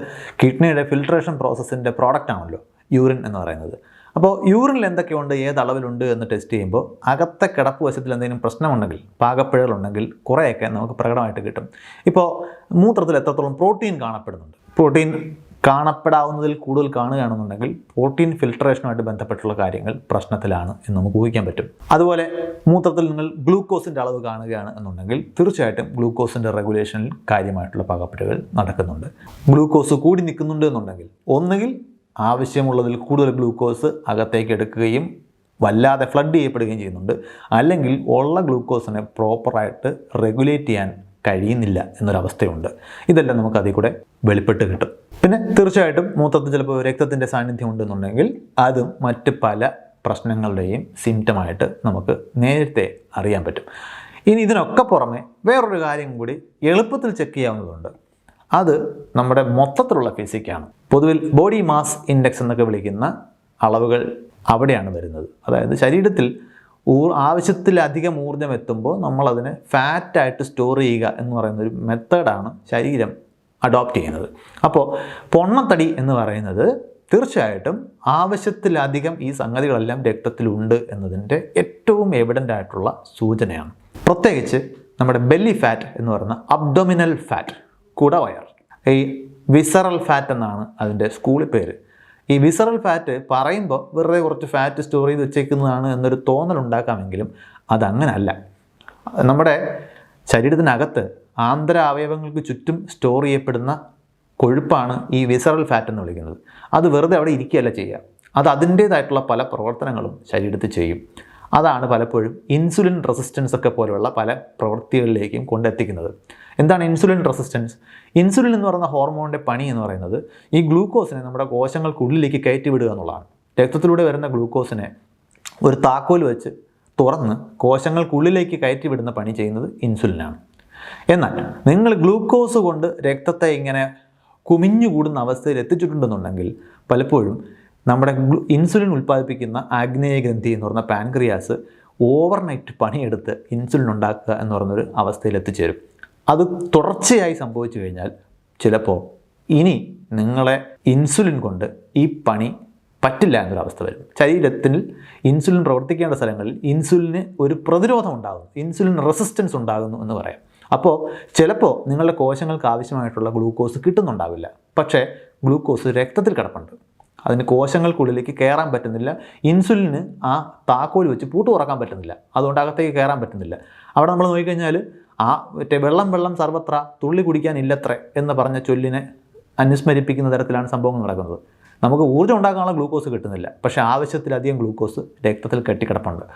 കിഡ്നിയുടെ ഫിൽട്രേഷൻ പ്രോസസ്സിൻ്റെ പ്രോഡക്റ്റ് ആണല്ലോ യൂറിൻ എന്ന് പറയുന്നത്. അപ്പോൾ യൂറിനിൽ എന്തൊക്കെയുണ്ട്, ഏത് അളവിലുണ്ട് എന്ന് ടെസ്റ്റ് ചെയ്യുമ്പോൾ അകത്തെ കിടപ്പ് വശത്തിൽ എന്തെങ്കിലും പ്രശ്നമുണ്ടെങ്കിൽ, പാകപ്പിഴകളുണ്ടെങ്കിൽ കുറേയൊക്കെ നമുക്ക് പ്രകടമായിട്ട് കിട്ടും. ഇപ്പോൾ മൂത്രത്തിൽ എത്രത്തോളം പ്രോട്ടീൻ കാണപ്പെടുന്നുണ്ട്, പ്രോട്ടീൻ കാണപ്പെടാവുന്നതിൽ കൂടുതൽ കാണുകയാണെന്നുണ്ടെങ്കിൽ പ്രോട്ടീൻ ഫിൽട്രേഷനുമായിട്ട് ബന്ധപ്പെട്ടുള്ള കാര്യങ്ങൾ പ്രശ്നത്തിലാണ് എന്ന് നമുക്ക് ഊഹിക്കാൻ പറ്റും. അതുപോലെ മൂത്രത്തിൽ നിങ്ങൾ ഗ്ലൂക്കോസിൻ്റെ അളവ് കാണുകയാണ് എന്നുണ്ടെങ്കിൽ തീർച്ചയായിട്ടും ഗ്ലൂക്കോസിൻ്റെ റെഗുലേഷനിൽ കാര്യമായിട്ടുള്ള പാകപ്പിഴകൾ നടക്കുന്നുണ്ട്. ഗ്ലൂക്കോസ് കൂടി നിൽക്കുന്നുണ്ട് എന്നുണ്ടെങ്കിൽ ഒന്നുകിൽ ആവശ്യമുള്ളതിൽ കൂടുതൽ ഗ്ലൂക്കോസ് അകത്തേക്ക് എടുക്കുകയും വല്ലാതെ ഫ്ലഡ് ചെയ്യപ്പെടുകയും ചെയ്യുന്നുണ്ട്, അല്ലെങ്കിൽ ഉള്ള ഗ്ലൂക്കോസിനെ പ്രോപ്പറായിട്ട് റെഗുലേറ്റ് ചെയ്യാൻ കഴിയുന്നില്ല എന്നൊരവസ്ഥയുണ്ട്. ഇതെല്ലാം നമുക്ക് അതിൽ കൂടെ വെളിപ്പെട്ട് കിട്ടും. പിന്നെ തീർച്ചയായിട്ടും മൂത്രത്തിൽ ചിലപ്പോൾ രക്തത്തിൻ്റെ സാന്നിധ്യം ഉണ്ടെന്നുണ്ടെങ്കിൽ അതും മറ്റ് പല പ്രശ്നങ്ങളുടെയും സിംറ്റമായിട്ട് നമുക്ക് നേരത്തെ അറിയാൻ പറ്റും. ഇനി ഇതിനൊക്കെ പുറമെ വേറൊരു കാര്യം കൂടി എളുപ്പത്തിൽ ചെക്ക് ചെയ്യാവുന്നതുണ്ട്. അത് നമ്മുടെ മൊത്തത്തിലുള്ള ഫിസിക്കാണ്. പൊതുവിൽ ബോഡി മാസ് ഇൻഡെക്സ് എന്നൊക്കെ വിളിക്കുന്ന അളവുകൾ അവിടെയാണ് വരുന്നത്. അതായത് ശരീരത്തിൽ ആവശ്യത്തിലധികം ഊർജ്ജം എത്തുമ്പോൾ നമ്മളതിനെ ഫാറ്റായിട്ട് സ്റ്റോർ ചെയ്യുക എന്ന് പറയുന്നൊരു മെത്തേഡാണ് ശരീരം അഡോപ്റ്റ് ചെയ്യുന്നത്. അപ്പോൾ പൊണ്ണത്തടി എന്ന് പറയുന്നത് തീർച്ചയായിട്ടും ആവശ്യത്തിലധികം ഈ സംഗതികളെല്ലാം രക്തത്തിലുണ്ട് എന്നതിൻ്റെ ഏറ്റവും എവിഡൻ്റ് ആയിട്ടുള്ള സൂചനയാണ്. പ്രത്യേകിച്ച് നമ്മുടെ ബെല്ലി ഫാറ്റ് എന്ന് പറയുന്ന അബ്ഡോമിനൽ ഫാറ്റ്, കുടവയർ, ഈ വിസറൽ ഫാറ്റ് എന്നാണ് അതിൻ്റെ സ്കൂളിൽ പേര്. ഈ വിസറൽ ഫാറ്റ് പറയുമ്പോൾ വെറുതെ കുറച്ച് ഫാറ്റ് സ്റ്റോർ ചെയ്ത് വെച്ചേക്കുന്നതാണ് എന്നൊരു തോന്നലുണ്ടാക്കാമെങ്കിലും അതങ്ങനല്ല. നമ്മുടെ ശരീരത്തിനകത്ത് ആന്തര അവയവങ്ങൾക്ക് ചുറ്റും സ്റ്റോർ ചെയ്യപ്പെടുന്ന കൊഴുപ്പാണ് ഈ വിസറൽ ഫാറ്റ് എന്ന് വിളിക്കുന്നത്. അത് വെറുതെ അവിടെ ഇരിക്കുകയല്ല ചെയ്യുക, അത് അതിൻ്റേതായിട്ടുള്ള പല പ്രവർത്തനങ്ങളും ശരീരത്തിൽ ചെയ്യും. അതാണ് പലപ്പോഴും ഇൻസുലിൻ റെസിസ്റ്റൻസ് ഒക്കെ പോലെയുള്ള പല പ്രവൃത്തികളിലേക്കും കൊണ്ടെത്തിക്കുന്നത്. എന്താണ് ഇൻസുലിൻ റെസിസ്റ്റൻസ്? ഇൻസുലിൻ എന്ന് പറയുന്ന ഹോർമോണിൻ്റെ പണി എന്ന് പറയുന്നത് ഈ ഗ്ലൂക്കോസിനെ നമ്മുടെ കോശങ്ങൾക്കുള്ളിലേക്ക് കയറ്റിവിടുക എന്നുള്ളതാണ്. രക്തത്തിലൂടെ വരുന്ന ഗ്ലൂക്കോസിനെ ഒരു താക്കോൽ വെച്ച് തുറന്ന് കോശങ്ങൾക്കുള്ളിലേക്ക് കയറ്റിവിടുന്ന പണി ചെയ്യുന്നത് ഇൻസുലിനാണ്. എന്നാൽ നിങ്ങൾ ഗ്ലൂക്കോസ് കൊണ്ട് രക്തത്തെ ഇങ്ങനെ കുമിഞ്ഞുകൂടുന്ന അവസ്ഥയിൽ എത്തിച്ചിട്ടുണ്ടെന്നുണ്ടെങ്കിൽ പലപ്പോഴും നമ്മുടെ ഇൻസുലിൻ ഉൽപ്പാദിപ്പിക്കുന്ന ആഗ്നേയ ഗ്രന്ഥി എന്ന് പറഞ്ഞ പാൻക്രിയാസ് ഓവർനൈറ്റ് പണിയെടുത്ത് ഇൻസുലിൻ ഉണ്ടാക്കുക എന്ന് പറയുന്നൊരു അവസ്ഥയിൽ എത്തിച്ചേരും. അത് തുടർച്ചയായി സംഭവിച്ചു കഴിഞ്ഞാൽ ചിലപ്പോൾ ഇനി നിങ്ങളെ ഇൻസുലിൻ കൊണ്ട് ഈ പണി പറ്റില്ല എന്നൊരവസ്ഥ വരും. ശരീരത്തിൽ ഇൻസുലിൻ പ്രവർത്തിക്കേണ്ട സ്ഥലങ്ങളിൽ ഇൻസുലിന് ഒരു പ്രതിരോധം ഉണ്ടാകുന്നു, ഇൻസുലിൻ റെസിസ്റ്റൻസ് ഉണ്ടാകുന്നു എന്ന് പറയാം. അപ്പോൾ ചിലപ്പോൾ നിങ്ങളുടെ കോശങ്ങൾക്ക് ആവശ്യമായിട്ടുള്ള ഗ്ലൂക്കോസ് കിട്ടുന്നുണ്ടാവില്ല, പക്ഷേ ഗ്ലൂക്കോസ് രക്തത്തിൽ കിടപ്പുണ്ട്, അതിന് കോശങ്ങൾക്കുള്ളിലേക്ക് കയറാൻ പറ്റുന്നില്ല. ഇൻസുലിന് ആ താക്കോൽ വെച്ച് പൂട്ട് തുറക്കാൻ പറ്റുന്നില്ല, അതുകൊണ്ട് അകത്തേക്ക് കയറാൻ പറ്റുന്നില്ല. അവിടെ നമ്മൾ നോക്കിക്കഴിഞ്ഞാൽ ആ വെള്ളം സർവത്ര തുള്ളി കുടിക്കാനില്ലത്രേ എന്ന് പറഞ്ഞ ചൊല്ലിനെ അനുസ്മരിപ്പിക്കുന്ന തരത്തിലാണ് സംഭവങ്ങൾ നടക്കുന്നത്. നമുക്ക് ഊർജ്ജം ഉണ്ടാക്കാനുള്ള ഗ്ലൂക്കോസ് കിട്ടുന്നില്ല, പക്ഷേ ആവശ്യത്തിലധികം ഗ്ലൂക്കോസ് രക്തത്തിൽ കെട്ടിക്കിടപ്പുണ്ട്.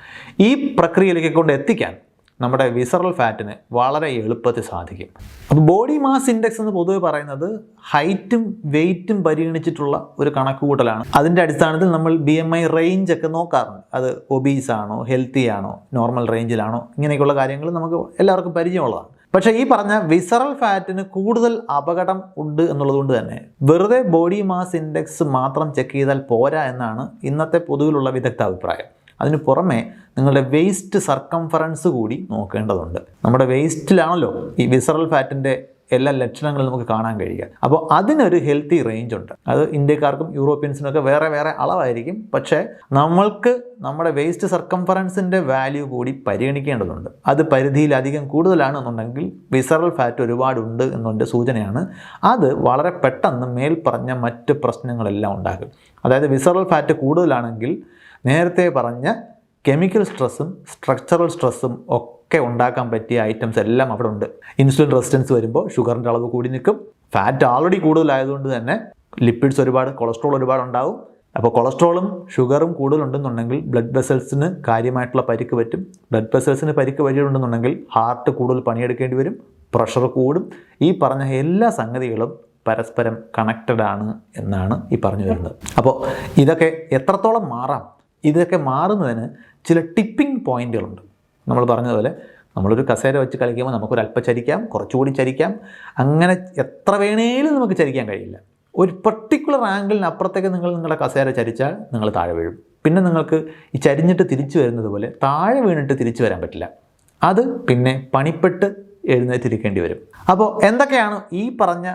ഈ പ്രക്രിയയിലേക്ക് കൊണ്ട് എത്തിക്കാൻ നമ്മുടെ വിസറൽ ഫാറ്റിന് വളരെ എളുപ്പത്തിൽ സാധിക്കും. അപ്പോൾ ബോഡി മാസ് ഇൻഡെക്സ് എന്ന് പൊതുവെ പറയുന്നത് ഹൈറ്റും വെയ്റ്റും പരിഗണിച്ചിട്ടുള്ള ഒരു കണക്കുകൂട്ടലാണ്. അതിൻ്റെ അടിസ്ഥാനത്തിൽ നമ്മൾ BMI റേഞ്ച് ഒക്കെ നോക്കാറുണ്ട്. അത് ഒബീസ് ആണോ, ഹെൽത്തി ആണോ, നോർമൽ റേഞ്ചിലാണോ, ഇങ്ങനെയൊക്കെയുള്ള കാര്യങ്ങൾ നമുക്ക് എല്ലാവർക്കും പരിചയമുള്ളതാണ്. പക്ഷേ ഈ പറഞ്ഞ വിസറൽ ഫാറ്റിന് കൂടുതൽ അപകടം ഉണ്ട് എന്നുള്ളതുകൊണ്ട് തന്നെ വെറുതെ ബോഡി മാസ് ഇൻഡെക്സ് മാത്രം ചെക്ക് ചെയ്താൽ പോരാ എന്നാണ് ഇന്നത്തെ പൊതുവിലുള്ള വിദഗ്ധ അഭിപ്രായം. അതിന് പുറമെ നിങ്ങളുടെ വേസ്റ്റ് സർക്കംഫറൻസ് കൂടി നോക്കേണ്ടതുണ്ട്. നമ്മുടെ വേസ്റ്റിലാണല്ലോ ഈ വിസറൽ ഫാറ്റിൻ്റെ എല്ലാ ലക്ഷണങ്ങളും നമുക്ക് കാണാൻ കഴിയുക. അപ്പോൾ അതിനൊരു ഹെൽത്തി റേഞ്ച് ഉണ്ട്. അത് ഇന്ത്യക്കാർക്കും യൂറോപ്യൻസിനൊക്കെ വേറെ വേറെ അളവായിരിക്കും. പക്ഷേ നമ്മൾക്ക് നമ്മുടെ വേസ്റ്റ് സർക്കംഫറൻസിൻ്റെ വാല്യൂ കൂടി പരിഗണിക്കേണ്ടതുണ്ട്. അത് പരിധിയിലധികം കൂടുതലാണെന്നുണ്ടെങ്കിൽ വിസറൽ ഫാറ്റ് ഒരുപാടുണ്ട് എന്നതിൻ്റെ സൂചനയാണ്. അത് വളരെ പെട്ടെന്ന് മേൽപ്പറഞ്ഞ മറ്റ് പ്രശ്നങ്ങളെല്ലാം ഉണ്ടാകും. അതായത് വിസറൽ ഫാറ്റ് കൂടുതലാണെങ്കിൽ നേരത്തെ പറഞ്ഞ കെമിക്കൽ സ്ട്രെസ്സും സ്ട്രക്ചറൽ സ്ട്രെസ്സും ഒക്കെ ഉണ്ടാക്കാൻ പറ്റിയ ഐറ്റംസ് എല്ലാം അവിടെ ഉണ്ട്. ഇൻസുലിൻ റെസിസ്റ്റൻസ് വരുമ്പോൾ ഷുഗറിൻ്റെ അളവ് കൂടി നിൽക്കും. ഫാറ്റ് ആൾറെഡി കൂടുതലായതുകൊണ്ട് തന്നെ ലിപ്പിഡ്സ് ഒരുപാട്, കൊളസ്ട്രോൾ ഒരുപാട് ഉണ്ടാവും. അപ്പോൾ കൊളസ്ട്രോളും ഷുഗറും കൂടുതലുണ്ടെന്നുണ്ടെങ്കിൽ ബ്ലഡ് വെസൽസിന് കാര്യമായിട്ടുള്ള പരിക്ക് പറ്റും. ബ്ലഡ് വെസൽസിന് പരിക്ക് പറ്റിയിട്ടുണ്ടെന്നുണ്ടെങ്കിൽ ഹാർട്ട് കൂടുതൽ പണിയെടുക്കേണ്ടി വരും, പ്രഷർ കൂടും. ഈ പറഞ്ഞ എല്ലാ സംഗതികളും പരസ്പരം കണക്റ്റഡ് ആണ് എന്നാണ് ഈ പറഞ്ഞു വരുന്നത്. അപ്പോൾ ഇതൊക്കെ എത്രത്തോളം മാറാം? ഇതൊക്കെ മാറുന്നതിന് ചില ടിപ്പിംഗ് പോയിന്റുകളുണ്ട്. നമ്മൾ പറഞ്ഞതുപോലെ നമ്മളൊരു കസേര വെച്ച് കളിക്കുമ്പോൾ നമുക്കൊരല്പം ചരിക്കാം, കുറച്ചുകൂടി ചരിക്കാം, അങ്ങനെ എത്ര വേണേലും നമുക്ക് ചരിക്കാൻ കഴിയില്ല. ഒരു പെർട്ടിക്കുലർ ആംഗിളിന് അപ്പുറത്തേക്ക് നിങ്ങളുടെ കസേര ചരിച്ചാൽ നിങ്ങൾ താഴെ വീഴും. പിന്നെ നിങ്ങൾക്ക് ഈ ചരിഞ്ഞിട്ട് തിരിച്ചു വരുന്നത് പോലെ താഴെ വീണിട്ട് തിരിച്ചു വരാൻ പറ്റില്ല. അത് പിന്നെ പണിപ്പെട്ട് എഴുന്നേറ്റിരിക്കേണ്ടി വരും. അപ്പോൾ എന്തൊക്കെയാണ് ഈ പറഞ്ഞ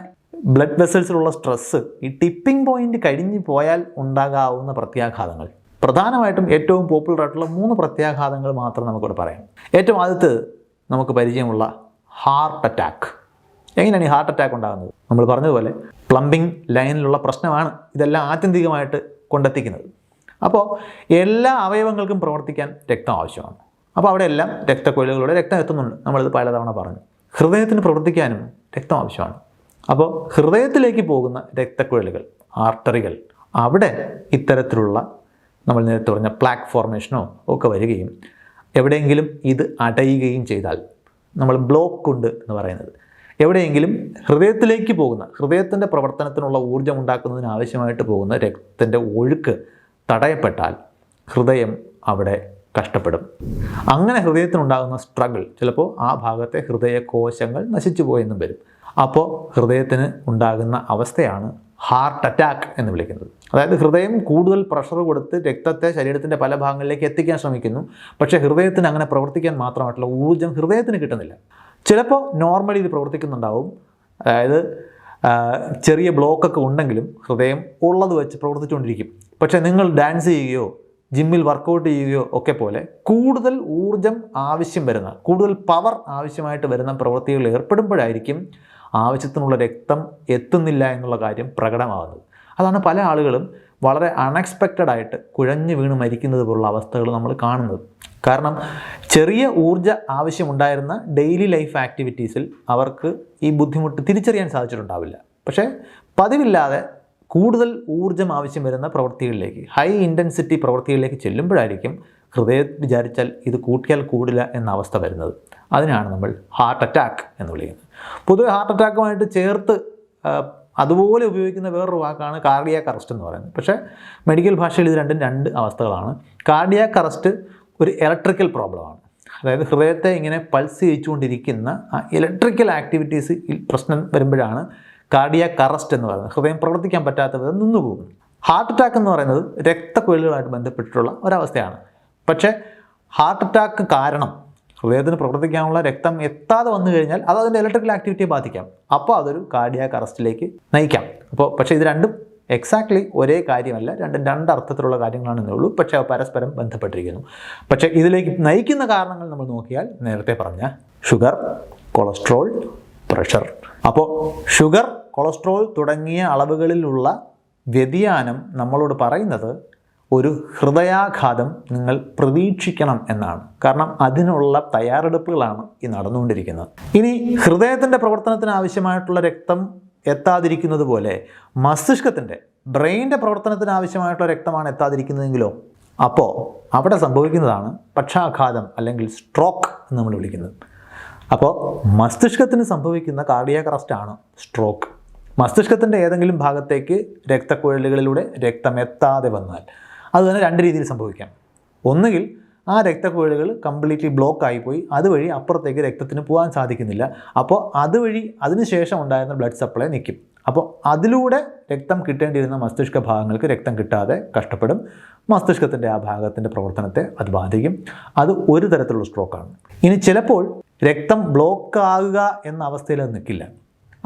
ബ്ലഡ് വെസൽസിലുള്ള സ്ട്രെസ്സ്, ഈ ടിപ്പിംഗ് പോയിന്റ് കഴിഞ്ഞു പോയാൽ ഉണ്ടാകാവുന്ന പ്രത്യാഘാതങ്ങൾ? പ്രധാനമായിട്ടും ഏറ്റവും പോപ്പുലർ ആയിട്ടുള്ള 3 പ്രത്യാഘാതങ്ങൾ മാത്രം നമുക്കിവിടെ പറയാം. ഏറ്റവും ആദ്യത്തെ നമുക്ക് പരിചയമുള്ള ഹാർട്ട് അറ്റാക്ക്. എങ്ങനെയാണ് ഈ ഹാർട്ട് അറ്റാക്ക് ഉണ്ടാകുന്നത്? നമ്മൾ പറഞ്ഞതുപോലെ പ്ലംബിംഗ് ലൈനിലുള്ള പ്രശ്നമാണ് ഇതെല്ലാം ആത്യന്തികമായിട്ട് കൊണ്ടെത്തിക്കുന്നത്. അപ്പോൾ എല്ലാ അവയവങ്ങൾക്കും പ്രവർത്തിക്കാൻ രക്തം ആവശ്യമാണ്. അപ്പോൾ അവിടെയെല്ലാം രക്തക്കൊഴലുകളുടെ രക്തം എത്തുന്നുണ്ട്. നമ്മളിത് പലതവണ പറഞ്ഞു. ഹൃദയത്തിന് പ്രവർത്തിക്കാനും രക്തം ആവശ്യമാണ്. അപ്പോൾ ഹൃദയത്തിലേക്ക് പോകുന്ന രക്തക്കുഴലുകൾ, ആർട്ടറികൾ, അവിടെ ഇത്തരത്തിലുള്ള നമ്മൾ നേരത്തെ പറഞ്ഞ പ്ലാക്ക് ഫോർമേഷനോ ഒക്കെ വരികയും എവിടെയെങ്കിലും ഇത് അടയുകയും ചെയ്താൽ, നമ്മൾ ബ്ലോക്ക് ഉണ്ട് എന്ന് പറയുന്നത്, എവിടെയെങ്കിലും ഹൃദയത്തിലേക്ക് പോകുന്ന, ഹൃദയത്തിൻ്റെ പ്രവർത്തനത്തിനുള്ള ഊർജ്ജം ഉണ്ടാക്കുന്നതിന് ആവശ്യമായിട്ട് പോകുന്ന രക്തത്തിൻ്റെ ഒഴുക്ക് തടയപ്പെട്ടാൽ ഹൃദയം അവിടെ കഷ്ടപ്പെടും. അങ്ങനെ ഹൃദയത്തിനുണ്ടാകുന്ന സ്ട്രഗിൾ, ചിലപ്പോൾ ആ ഭാഗത്തെ ഹൃദയകോശങ്ങൾ നശിച്ചു പോയെന്നും വരും. അപ്പോൾ ഹൃദയത്തിന് ഉണ്ടാകുന്ന അവസ്ഥയാണ് ഹാർട്ട് അറ്റാക്ക് എന്ന് വിളിക്കുന്നത്. അതായത് ഹൃദയം കൂടുതൽ പ്രഷർ കൊടുത്ത് രക്തത്തെ ശരീരത്തിൻ്റെ പല ഭാഗങ്ങളിലേക്ക് എത്തിക്കാൻ ശ്രമിക്കുന്നു. പക്ഷേ ഹൃദയത്തിന് അങ്ങനെ പ്രവർത്തിക്കാൻ മാത്രമായിട്ടുള്ള ഊർജ്ജം ഹൃദയത്തിന് കിട്ടുന്നില്ല. ചിലപ്പോൾ നോർമലി ഇത് പ്രവർത്തിക്കുന്നുണ്ടാവും. അതായത് ചെറിയ ബ്ലോക്കൊക്കെ ഉണ്ടെങ്കിലും ഹൃദയം ഉള്ളത് വെച്ച് പ്രവർത്തിച്ചുകൊണ്ടിരിക്കും. പക്ഷേ നിങ്ങൾ ഡാൻസ് ചെയ്യുകയോ ജിമ്മിൽ വർക്കൗട്ട് ചെയ്യുകയോ ഒക്കെ പോലെ കൂടുതൽ ഊർജ്ജം ആവശ്യം വരുന്ന, കൂടുതൽ പവർ ആവശ്യമായിട്ട് വരുന്ന പ്രവൃത്തികളിൽ ഏർപ്പെടുമ്പോഴായിരിക്കും ആവശ്യത്തിനുള്ള രക്തം എത്തുന്നില്ല എന്നുള്ള കാര്യം പ്രകടമാകുന്നത്. അതാണ് പല ആളുകളും വളരെ അൺഎക്സ്പെക്റ്റഡ് ആയിട്ട് കുഴഞ്ഞു വീണ് മരിക്കുന്നത് പോലുള്ള അവസ്ഥകൾ നമ്മൾ കാണുന്നത്. കാരണം ചെറിയ ഊർജ്ജ ആവശ്യമുണ്ടായിരുന്ന ഡെയിലി ലൈഫ് ആക്ടിവിറ്റീസിൽ അവർക്ക് ഈ ബുദ്ധിമുട്ട് തിരിച്ചറിയാൻ സാധിച്ചിട്ടുണ്ടാവില്ല. പക്ഷേ പതിവില്ലാതെ കൂടുതൽ ഊർജ്ജം ആവശ്യം വരുന്ന പ്രവൃത്തികളിലേക്ക്, ഹൈ ഇൻറ്റൻസിറ്റി പ്രവൃത്തികളിലേക്ക് ചെല്ലുമ്പോഴായിരിക്കും ഹൃദയം വിചാരിച്ചാൽ ഇത് കൂട്ടിയാൽ കൂടില്ല എന്ന അവസ്ഥ വരുന്നത്. അതിനാണ് നമ്മൾ ഹാർട്ട് അറ്റാക്ക് എന്ന് വിളിക്കുന്നത്. പൊതുവെ ഹാർട്ട് അറ്റാക്കുമായിട്ട് ചേർത്ത് അതുപോലെ ഉപയോഗിക്കുന്ന വേറൊരു വാക്കാണ് കാർഡിയാക് അറസ്റ്റ് എന്ന് പറയുന്നത്. പക്ഷേ മെഡിക്കൽ ഭാഷയിൽ ഇത് രണ്ടും 2 അവസ്ഥകളാണ്. കാർഡിയാക് അറസ്റ്റ് ഒരു ഇലക്ട്രിക്കൽ പ്രോബ്ലമാണ്. അതായത് ഹൃദയത്തെ ഇങ്ങനെ പൾസ് ചെയ്യിച്ചുകൊണ്ടിരിക്കുന്ന ആ ഇലക്ട്രിക്കൽ ആക്ടിവിറ്റീസിൽ പ്രശ്നം വരുമ്പോഴാണ് കാർഡിയാക് അറസ്റ്റ് എന്ന് പറയുന്നത്. ഹൃദയം പ്രവർത്തിക്കാൻ പറ്റാത്ത വിധം നിന്നുപോകും. ഹാർട്ട് അറ്റാക്ക് എന്ന് പറയുന്നത് രക്തക്കുഴലുകളായിട്ട് ബന്ധപ്പെട്ടിട്ടുള്ള ഒരവസ്ഥയാണ്. പക്ഷേ ഹാർട്ട് അറ്റാക്ക് കാരണം ഹൃദയത്തിന് പ്രവർത്തിക്കാനുള്ള രക്തം എത്താതെ വന്നു കഴിഞ്ഞാൽ അത് അതിൻ്റെ ഇലക്ട്രിക്കൽ ആക്ടിവിറ്റിയെ ബാധിക്കാം. അപ്പോൾ അതൊരു കാർഡിയാക് അറസ്റ്റിലേക്ക് നയിക്കാം. പക്ഷേ ഇത് രണ്ടും എക്സാക്ട്ലി ഒരേ കാര്യമല്ല, രണ്ടും 2 അർത്ഥത്തിലുള്ള കാര്യങ്ങളാണെന്നേ ഉള്ളൂ. പക്ഷേ അവ പരസ്പരം ബന്ധപ്പെട്ടിരിക്കുന്നു. പക്ഷേ ഇതിലേക്ക് നയിക്കുന്ന കാരണങ്ങൾ നമ്മൾ നോക്കിയാൽ നേരത്തെ പറഞ്ഞ ഷുഗർ, കൊളസ്ട്രോൾ, പ്രഷർ. അപ്പോൾ ഷുഗർ, കൊളസ്ട്രോൾ തുടങ്ങിയ അളവുകളിലുള്ള വ്യതിയാനം നമ്മളോട് പറയുന്നത് ഒരു ഹൃദയാഘാതം നിങ്ങൾ പ്രതീക്ഷിക്കണം എന്നാണ്. കാരണം അതിനുള്ള തയ്യാറെടുപ്പുകളാണ് ഈ നടന്നുകൊണ്ടിരിക്കുന്നത്. ഇനി ഹൃദയത്തിൻ്റെ പ്രവർത്തനത്തിന് ആവശ്യമായിട്ടുള്ള രക്തം എത്താതിരിക്കുന്നത് പോലെ മസ്തിഷ്കത്തിൻ്റെ ബ്രെയിനിൻ്റെ പ്രവർത്തനത്തിന് ആവശ്യമായിട്ടുള്ള രക്തമാണ് എത്താതിരിക്കുന്നതെങ്കിലോ, അപ്പോൾ അവിടെ സംഭവിക്കുന്നതാണ് പക്ഷാഘാതം അല്ലെങ്കിൽ സ്ട്രോക്ക് എന്ന് നമ്മൾ വിളിക്കുന്നത്. അപ്പോൾ മസ്തിഷ്കത്തിന് സംഭവിക്കുന്ന കാർഡിയാക് അറസ്റ്റാണ് സ്ട്രോക്ക്. മസ്തിഷ്കത്തിൻ്റെ ഏതെങ്കിലും ഭാഗത്തേക്ക് രക്തക്കുഴലുകളിലൂടെ രക്തമെത്താതെ വന്നാൽ അത് തന്നെ രണ്ട് രീതിയിൽ സംഭവിക്കാം. ഒന്നുകിൽ ആ രക്തക്കുഴലുകൾ കംപ്ലീറ്റ്ലി ബ്ലോക്ക് ആയിപ്പോയി, അതുവഴി അപ്പുറത്തേക്ക് രക്തത്തിന് പോകാൻ സാധിക്കുന്നില്ല. അപ്പോൾ അതുവഴി അതിനുശേഷം ഉണ്ടായിരുന്ന ബ്ലഡ് സപ്ലൈ നിൽക്കും. അപ്പോൾ അതിലൂടെ രക്തം കിട്ടേണ്ടിയിരുന്ന മസ്തിഷ്ക ഭാഗങ്ങൾക്ക് രക്തം കിട്ടാതെ കഷ്ടപ്പെടും. മസ്തിഷ്കത്തിൻ്റെ ആ ഭാഗത്തിൻ്റെ പ്രവർത്തനത്തെ അത് ബാധിക്കും. അത് ഒരു തരത്തിലുള്ള സ്ട്രോക്കാണ്. ഇനി ചിലപ്പോൾ രക്തം ബ്ലോക്ക് ആകുക എന്ന അവസ്ഥയിൽ അത് നിൽക്കില്ല.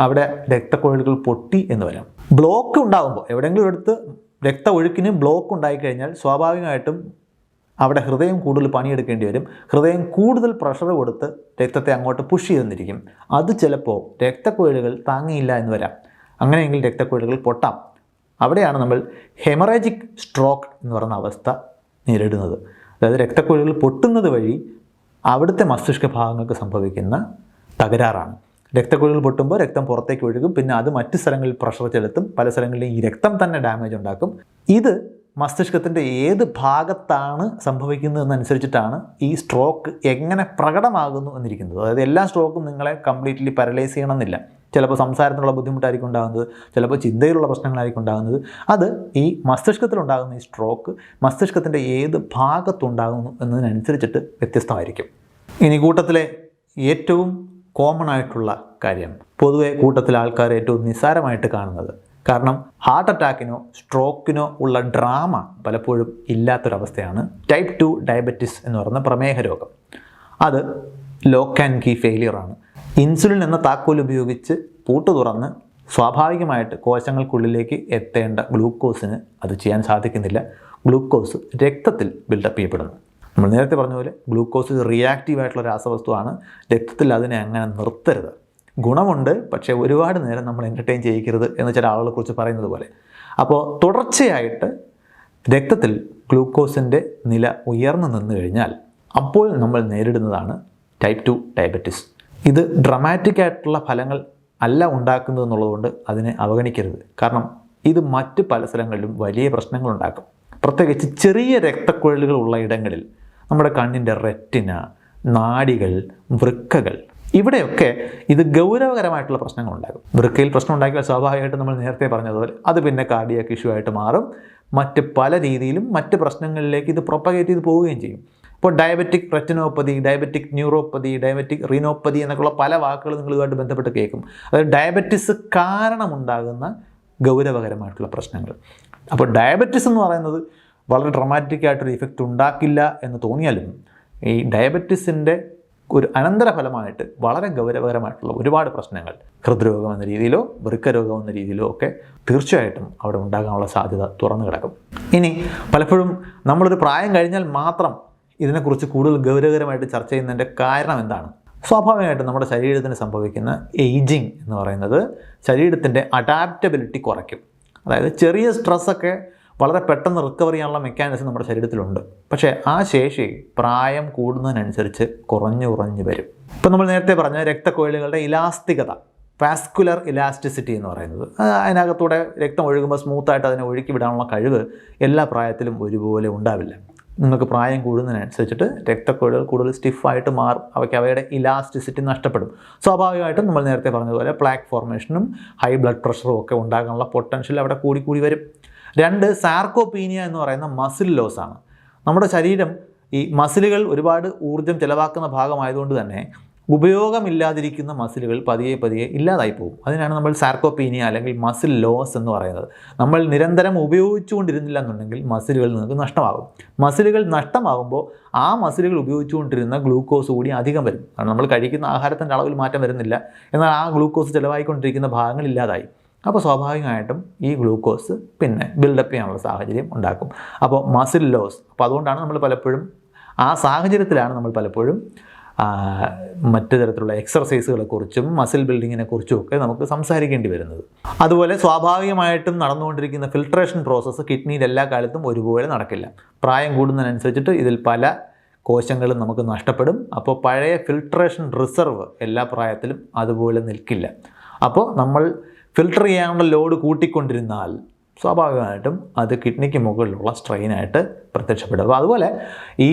അവിടെ രക്തക്കുഴലുകൾ പൊട്ടി എന്ന് വരാം. ബ്ലോക്ക് ഉണ്ടാകുമ്പോൾ എവിടെയെങ്കിലും എടുത്ത് രക്ത ഒഴുക്കിന് ബ്ലോക്ക് ഉണ്ടായിക്കഴിഞ്ഞാൽ സ്വാഭാവികമായിട്ടും അവിടെ ഹൃദയം കൂടുതൽ പണിയെടുക്കേണ്ടി വരും. ഹൃദയം കൂടുതൽ പ്രഷർ കൊടുത്ത് രക്തത്തെ അങ്ങോട്ട് പുഷ് ചെയ്തെന്നിരിക്കും. അത് ചിലപ്പോൾ രക്തക്കുഴലുകൾ താങ്ങിയില്ല എന്ന് വരാം. അങ്ങനെയെങ്കിൽ രക്തക്കുഴലുകൾ പൊട്ടാം. അവിടെയാണ് നമ്മൾ ഹെമറേജിക് സ്ട്രോക്ക് എന്ന് പറയുന്ന അവസ്ഥ നേരിടുന്നത്. അതായത് രക്തക്കുഴലുകൾ പൊട്ടുന്നത് വഴി അവിടുത്തെ മസ്തിഷ്ക ഭാഗങ്ങൾക്ക് സംഭവിക്കുന്ന തകരാറാണ്. രക്തക്കുഴലുകൾ പൊട്ടുമ്പോൾ രക്തം പുറത്തേക്ക് ഒഴുകും. പിന്നെ അത് മറ്റ് സ്ഥലങ്ങളിൽ പ്രഷർ ചെലുത്തും. പല സ്ഥലങ്ങളിലും ഈ രക്തം തന്നെ ഡാമേജ് ഉണ്ടാക്കും. ഇത് മസ്തിഷ്കത്തിൻ്റെ ഏത് ഭാഗത്താണ് സംഭവിക്കുന്നതെന്നനുസരിച്ചിട്ടാണ് ഈ സ്ട്രോക്ക് എങ്ങനെ പ്രകടമാകുന്നു എന്നിരിക്കുന്നത്. അതായത് എല്ലാ സ്ട്രോക്കും നിങ്ങളെ കംപ്ലീറ്റ്ലി പാരലൈസ് ചെയ്യണമെന്നില്ല. ചിലപ്പോൾ സംസാരത്തിനുള്ള ബുദ്ധിമുട്ടായിരിക്കും ഉണ്ടാകുന്നത്, ചിലപ്പോൾ ചിന്തയിലുള്ള പ്രശ്നങ്ങളായിരിക്കും ഉണ്ടാകുന്നത്. അത് ഈ മസ്തിഷ്കത്തിലുണ്ടാകുന്ന ഈ സ്ട്രോക്ക് മസ്തിഷ്കത്തിൻ്റെ ഏത് ഭാഗത്തുണ്ടാകുന്നു എന്നതിനനുസരിച്ചിട്ട് വ്യത്യസ്തമായിരിക്കും. ഇനി കൂട്ടത്തിലെ ഏറ്റവും കോമൺ ആയിട്ടുള്ള കാര്യം, പൊതുവെ കൂട്ടത്തിലെ ആൾക്കാർ ഏറ്റവും നിസ്സാരമായിട്ട് കാണുന്നത്, കാരണം ഹാർട്ട് അറ്റാക്കിനോ സ്ട്രോക്കിനോ ഉള്ള ഡ്രാമ പലപ്പോഴും ഇല്ലാത്തൊരവസ്ഥയാണ് ടൈപ്പ് 2 ഡയബറ്റിസ് എന്ന് പറയുന്ന പ്രമേഹ രോഗം. അത് ലോക്ക് ആൻഡ് കീ ഫെയിലിയറാണ്. ഇൻസുലിൻ എന്ന താക്കോൽ ഉപയോഗിച്ച് പൂട്ട് തുറന്ന് സ്വാഭാവികമായിട്ട് കോശങ്ങൾക്കുള്ളിലേക്ക് എത്തേണ്ട ഗ്ലൂക്കോസിന് അത് ചെയ്യാൻ സാധിക്കുന്നില്ല. ഗ്ലൂക്കോസ് രക്തത്തിൽ ബിൽഡപ്പ് ചെയ്യപ്പെടുന്നു. നമ്മൾ നേരത്തെ പറഞ്ഞ പോലെ ഗ്ലൂക്കോസ് റിയാക്റ്റീവായിട്ടുള്ള രാസവസ്തുവാണ്. രക്തത്തിൽ അതിനെ അങ്ങനെ നിർത്തരുത്. ഗുണമുണ്ട്, പക്ഷേ ഒരുപാട് നേരം നമ്മൾ എൻ്റർടൈൻ ചെയ്യിക്കരുത് എന്ന് ചില ആളുകളെക്കുറിച്ച് പറയുന്നത് പോലെ. അപ്പോൾ തുടർച്ചയായിട്ട് രക്തത്തിൽ ഗ്ലൂക്കോസിൻ്റെ നില ഉയർന്നു നിന്ന് കഴിഞ്ഞാൽ അപ്പോൾ നമ്മൾ നേരിടുന്നതാണ് ടൈപ്പ് 2 ഡയബറ്റിസ്. ഇത് ഡ്രമാറ്റിക് ആയിട്ടുള്ള ഫലങ്ങൾ അല്ല ഉണ്ടാക്കുന്നതെന്നുള്ളതുകൊണ്ട് അതിനെ അവഗണിക്കരുത്. കാരണം ഇത് മറ്റ് പല സ്ഥലങ്ങളിലും വലിയ പ്രശ്നങ്ങളുണ്ടാക്കും. പ്രത്യേകിച്ച് ചെറിയ രക്തക്കുഴലുകൾ ഉള്ള ഇടങ്ങളിൽ, നമ്മുടെ കണ്ണിൻ്റെ റെറ്റിന, നാഡികൾ, വൃക്കകൾ, ഇവിടെയൊക്കെ ഇത് ഗൗരവകരമായിട്ടുള്ള പ്രശ്നങ്ങളുണ്ടാകും. വൃക്കയിൽ പ്രശ്നം ഉണ്ടാക്കിയാൽ സ്വാഭാവികമായിട്ടും നമ്മൾ നേരത്തെ പറഞ്ഞതുപോലെ അത് പിന്നെ കാർഡിയാക് ഇഷ്യൂ ആയിട്ട് മാറും. മറ്റ് പല രീതിയിലും മറ്റ് പ്രശ്നങ്ങളിലേക്ക് ഇത് പ്രൊപ്പഗേറ്റ് ചെയ്ത് പോവുകയും ചെയ്യും. ഇപ്പോൾ diabetic retinopathy, diabetic neuropathy, diabetic renopathy എന്നൊക്കെയുള്ള പല വാക്കുകൾ നിങ്ങളുമായിട്ട് ബന്ധപ്പെട്ട് കേൾക്കും. അതായത് ഡയബറ്റിസ് കാരണമുണ്ടാകുന്ന ഗൗരവകരമായിട്ടുള്ള പ്രശ്നങ്ങൾ. അപ്പോൾ ഡയബറ്റിസ് എന്ന് പറയുന്നത് വളരെ ഡ്രമാറ്റിക് ആയിട്ടൊരു ഇഫക്റ്റ് ഉണ്ടാക്കില്ല എന്ന് തോന്നിയാലും ഈ ഡയബറ്റിസിൻ്റെ ഒരു അനന്തരഫലമായിട്ട് വളരെ ഗൗരവകരമായിട്ടുള്ള ഒരുപാട് പ്രശ്നങ്ങൾ, ഹൃദ്രോഗം എന്ന രീതിയിലോ വൃക്കരോഗം എന്ന രീതിയിലോ ഒക്കെ തീർച്ചയായിട്ടും അവിടെ ഉണ്ടാകാനുള്ള സാധ്യത തുറന്നു കിടക്കും. ഇനി പലപ്പോഴും നമ്മളൊരു പ്രായം കഴിഞ്ഞാൽ മാത്രം ഇതിനെക്കുറിച്ച് കൂടുതൽ ഗൗരവകരമായിട്ട് ചർച്ച ചെയ്യുന്നതിൻ്റെ കാരണം എന്താണ്? സ്വാഭാവികമായിട്ടും നമ്മുടെ ശരീരത്തിന് സംഭവിക്കുന്ന ഏജിങ് എന്ന് പറയുന്നത് ശരീരത്തിൻ്റെ അഡാപ്റ്റബിലിറ്റി കുറയ്ക്കും. അതായത് ചെറിയ സ്ട്രെസ്സൊക്കെ വളരെ പെട്ടെന്ന് റിക്കവർ ചെയ്യാനുള്ള മെക്കാനിസം നമ്മുടെ ശരീരത്തിലുണ്ട്. പക്ഷേ ആ ശേഷി പ്രായം കൂടുന്നതിനനുസരിച്ച് കുറഞ്ഞു വരും. ഇപ്പോൾ നമ്മൾ നേരത്തെ പറഞ്ഞ രക്തക്കുഴലുകളുടെ ഇലാസ്തികത, വാസ്കുലർ ഇലാസ്റ്റിസിറ്റി എന്ന് പറയുന്നത്, അതിനകത്തൂടെ രക്തം ഒഴുകുമ്പോൾ സ്മൂത്തായിട്ട് അതിനെ ഒഴുക്കി വിടാനുള്ള കഴിവ് എല്ലാ പ്രായത്തിലും ഒരുപോലെ ഉണ്ടാവില്ല. നിങ്ങൾക്ക് പ്രായം കൂടുന്നതിനനുസരിച്ചിട്ട് രക്തക്കുഴലുകൾ കൂടുതൽ സ്റ്റിഫായിട്ട് മാറും. അവയുടെ ഇലാസ്റ്റിസിറ്റി നഷ്ടപ്പെടും. സ്വാഭാവികമായിട്ടും നമ്മൾ നേരത്തെ പറഞ്ഞതുപോലെ പ്ലാക്ക് ഫോർമേഷനും ഹൈ ബ്ലഡ് പ്രഷറും ഒക്കെ ഉണ്ടാകാനുള്ള പൊട്ടൻഷ്യൽ അവിടെ കൂടി വരും. 2, സാർക്കോപീനിയ എന്ന് പറയുന്ന മസിൽ ലോസ് ആണ്. നമ്മുടെ ശരീരം ഈ മസിലുകൾ ഒരുപാട് ഊർജ്ജം ചിലവാക്കുന്ന ഭാഗമായതുകൊണ്ട് തന്നെ ഉപയോഗമില്ലാതിരിക്കുന്ന മസിലുകൾ പതിയെ ഇല്ലാതായി പോകും. അതിനാണ് നമ്മൾ സാർക്കോപീനിയ അല്ലെങ്കിൽ മസിൽ ലോസ് എന്ന് പറയുന്നത്. നമ്മൾ നിരന്തരം ഉപയോഗിച്ചുകൊണ്ടിരുന്നില്ല എന്നുണ്ടെങ്കിൽ മസിലുകൾ നിങ്ങൾക്ക് നഷ്ടമാകും. മസിലുകൾ നഷ്ടമാകുമ്പോൾ ആ മസിലുകൾ ഉപയോഗിച്ചുകൊണ്ടിരുന്ന ഗ്ലൂക്കോസ് കൂടി അധികം വരും. കാരണം നമ്മൾ കഴിക്കുന്ന ആഹാരത്തിൻ്റെ അളവിൽ മാറ്റം വരുന്നില്ല, എന്നാൽ ആ ഗ്ലൂക്കോസ് ചിലവായിക്കൊണ്ടിരിക്കുന്ന ഭാഗങ്ങൾ ഇല്ലാതായി. അപ്പോൾ സ്വാഭാവികമായിട്ടും ഈ ഗ്ലൂക്കോസ് പിന്നെ ബിൽഡപ്പ് ചെയ്യാനുള്ള സാഹചര്യം ഉണ്ടാക്കും. അപ്പോൾ മസിൽ ലോസ്. അപ്പോൾ അതുകൊണ്ടാണ് നമ്മൾ പലപ്പോഴും ആ സാഹചര്യത്തിലാണ് നമ്മൾ പലപ്പോഴും മറ്റു തരത്തിലുള്ള എക്സർസൈസുകളെക്കുറിച്ചും മസിൽ ബിൽഡിങ്ങിനെക്കുറിച്ചും ഒക്കെ നമുക്ക് സംസാരിക്കേണ്ടി വരുന്നത്. അതുപോലെ സ്വാഭാവികമായിട്ടും നടന്നുകൊണ്ടിരിക്കുന്ന ഫിൽട്രേഷൻ പ്രോസസ്സ് കിഡ്നിയിൽ എല്ലാ കാലത്തും ഒരുപോലെ നടക്കില്ല. പ്രായം കൂടുന്നതിനനുസരിച്ചിട്ട് ഇതിൽ പല കോശങ്ങളും നമുക്ക് നഷ്ടപ്പെടും. അപ്പോൾ പഴയ ഫിൽട്രേഷൻ റിസർവ് എല്ലാ പ്രായത്തിലും അതുപോലെ നിൽക്കില്ല. അപ്പോൾ നമ്മൾ ഫിൽട്ടർ ചെയ്യാനുള്ള ലോഡ് കൂട്ടിക്കൊണ്ടിരുന്നാൽ സ്വാഭാവികമായിട്ടും അത് കിഡ്നിക്ക് മുകളിലുള്ള സ്ട്രെയിനായിട്ട് പ്രത്യക്ഷപ്പെടും. അപ്പോൾ അതുപോലെ ഈ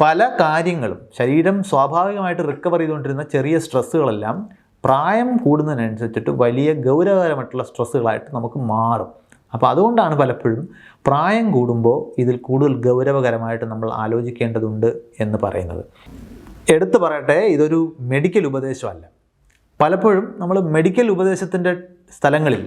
പല കാര്യങ്ങളും ശരീരം സ്വാഭാവികമായിട്ട് റിക്കവർ ചെയ്തുകൊണ്ടിരുന്ന ചെറിയ സ്ട്രെസ്സുകളെല്ലാം പ്രായം കൂടുന്നതിനനുസരിച്ചിട്ട് വലിയ ഗൗരവകരമായിട്ടുള്ള സ്ട്രെസ്സുകളായിട്ട് നമുക്ക് മാറും. അപ്പോൾ അതുകൊണ്ടാണ് പലപ്പോഴും പ്രായം കൂടുമ്പോൾ ഇതിൽ കൂടുതൽ ഗൗരവകരമായിട്ട് നമ്മൾ ആലോചിക്കേണ്ടതുണ്ട് എന്ന് പറയുന്നത്. എടുത്തു പറയട്ടെ, ഇതൊരു മെഡിക്കൽ ഉപദേശമല്ല. പലപ്പോഴും നമ്മൾ മെഡിക്കൽ ഉപദേശത്തിൻ്റെ സ്ഥലങ്ങളിൽ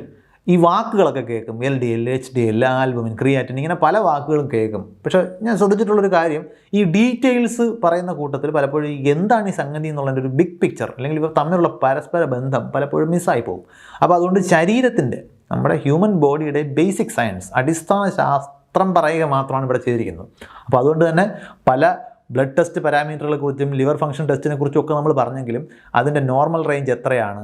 ഈ വാക്കുകളൊക്കെ കേൾക്കും. LDL, HDL, ആൽബുമിൻ, ക്രിയാറ്റിൻ, ഇങ്ങനെ പല വാക്കുകളും കേൾക്കും. പക്ഷേ ഞാൻ ശ്രദ്ധിച്ചിട്ടുള്ളൊരു കാര്യം, ഈ ഡീറ്റെയിൽസ് പറയുന്ന കൂട്ടത്തിൽ പലപ്പോഴും എന്താണ് ഈ സംഗതി എന്നുള്ളതിൻ്റെ ഒരു ബിഗ് പിക്ചർ അല്ലെങ്കിൽ ഇവർ തമ്മിലുള്ള പരസ്പര ബന്ധം പലപ്പോഴും മിസ്സായി പോകും. അപ്പോൾ അതുകൊണ്ട് ശരീരത്തിൻ്റെ, നമ്മുടെ ഹ്യൂമൻ ബോഡിയുടെ ബേസിക് സയൻസ്, അടിസ്ഥാന ശാസ്ത്രം പറയുക മാത്രമാണ് ഇവിടെ ചെയ്തിരിക്കുന്നത്. അപ്പോൾ അതുകൊണ്ട് തന്നെ പല ബ്ലഡ് ടെസ്റ്റ് പാരാമീറ്ററുകളെ കുറിച്ചും ലിവർ ഫംഗ്ഷൻ ടെസ്റ്റിനെ കുറിച്ചും ഒക്കെ നമ്മൾ പറഞ്ഞെങ്കിലും അതിൻ്റെ നോർമൽ റേഞ്ച് എത്രയാണ്,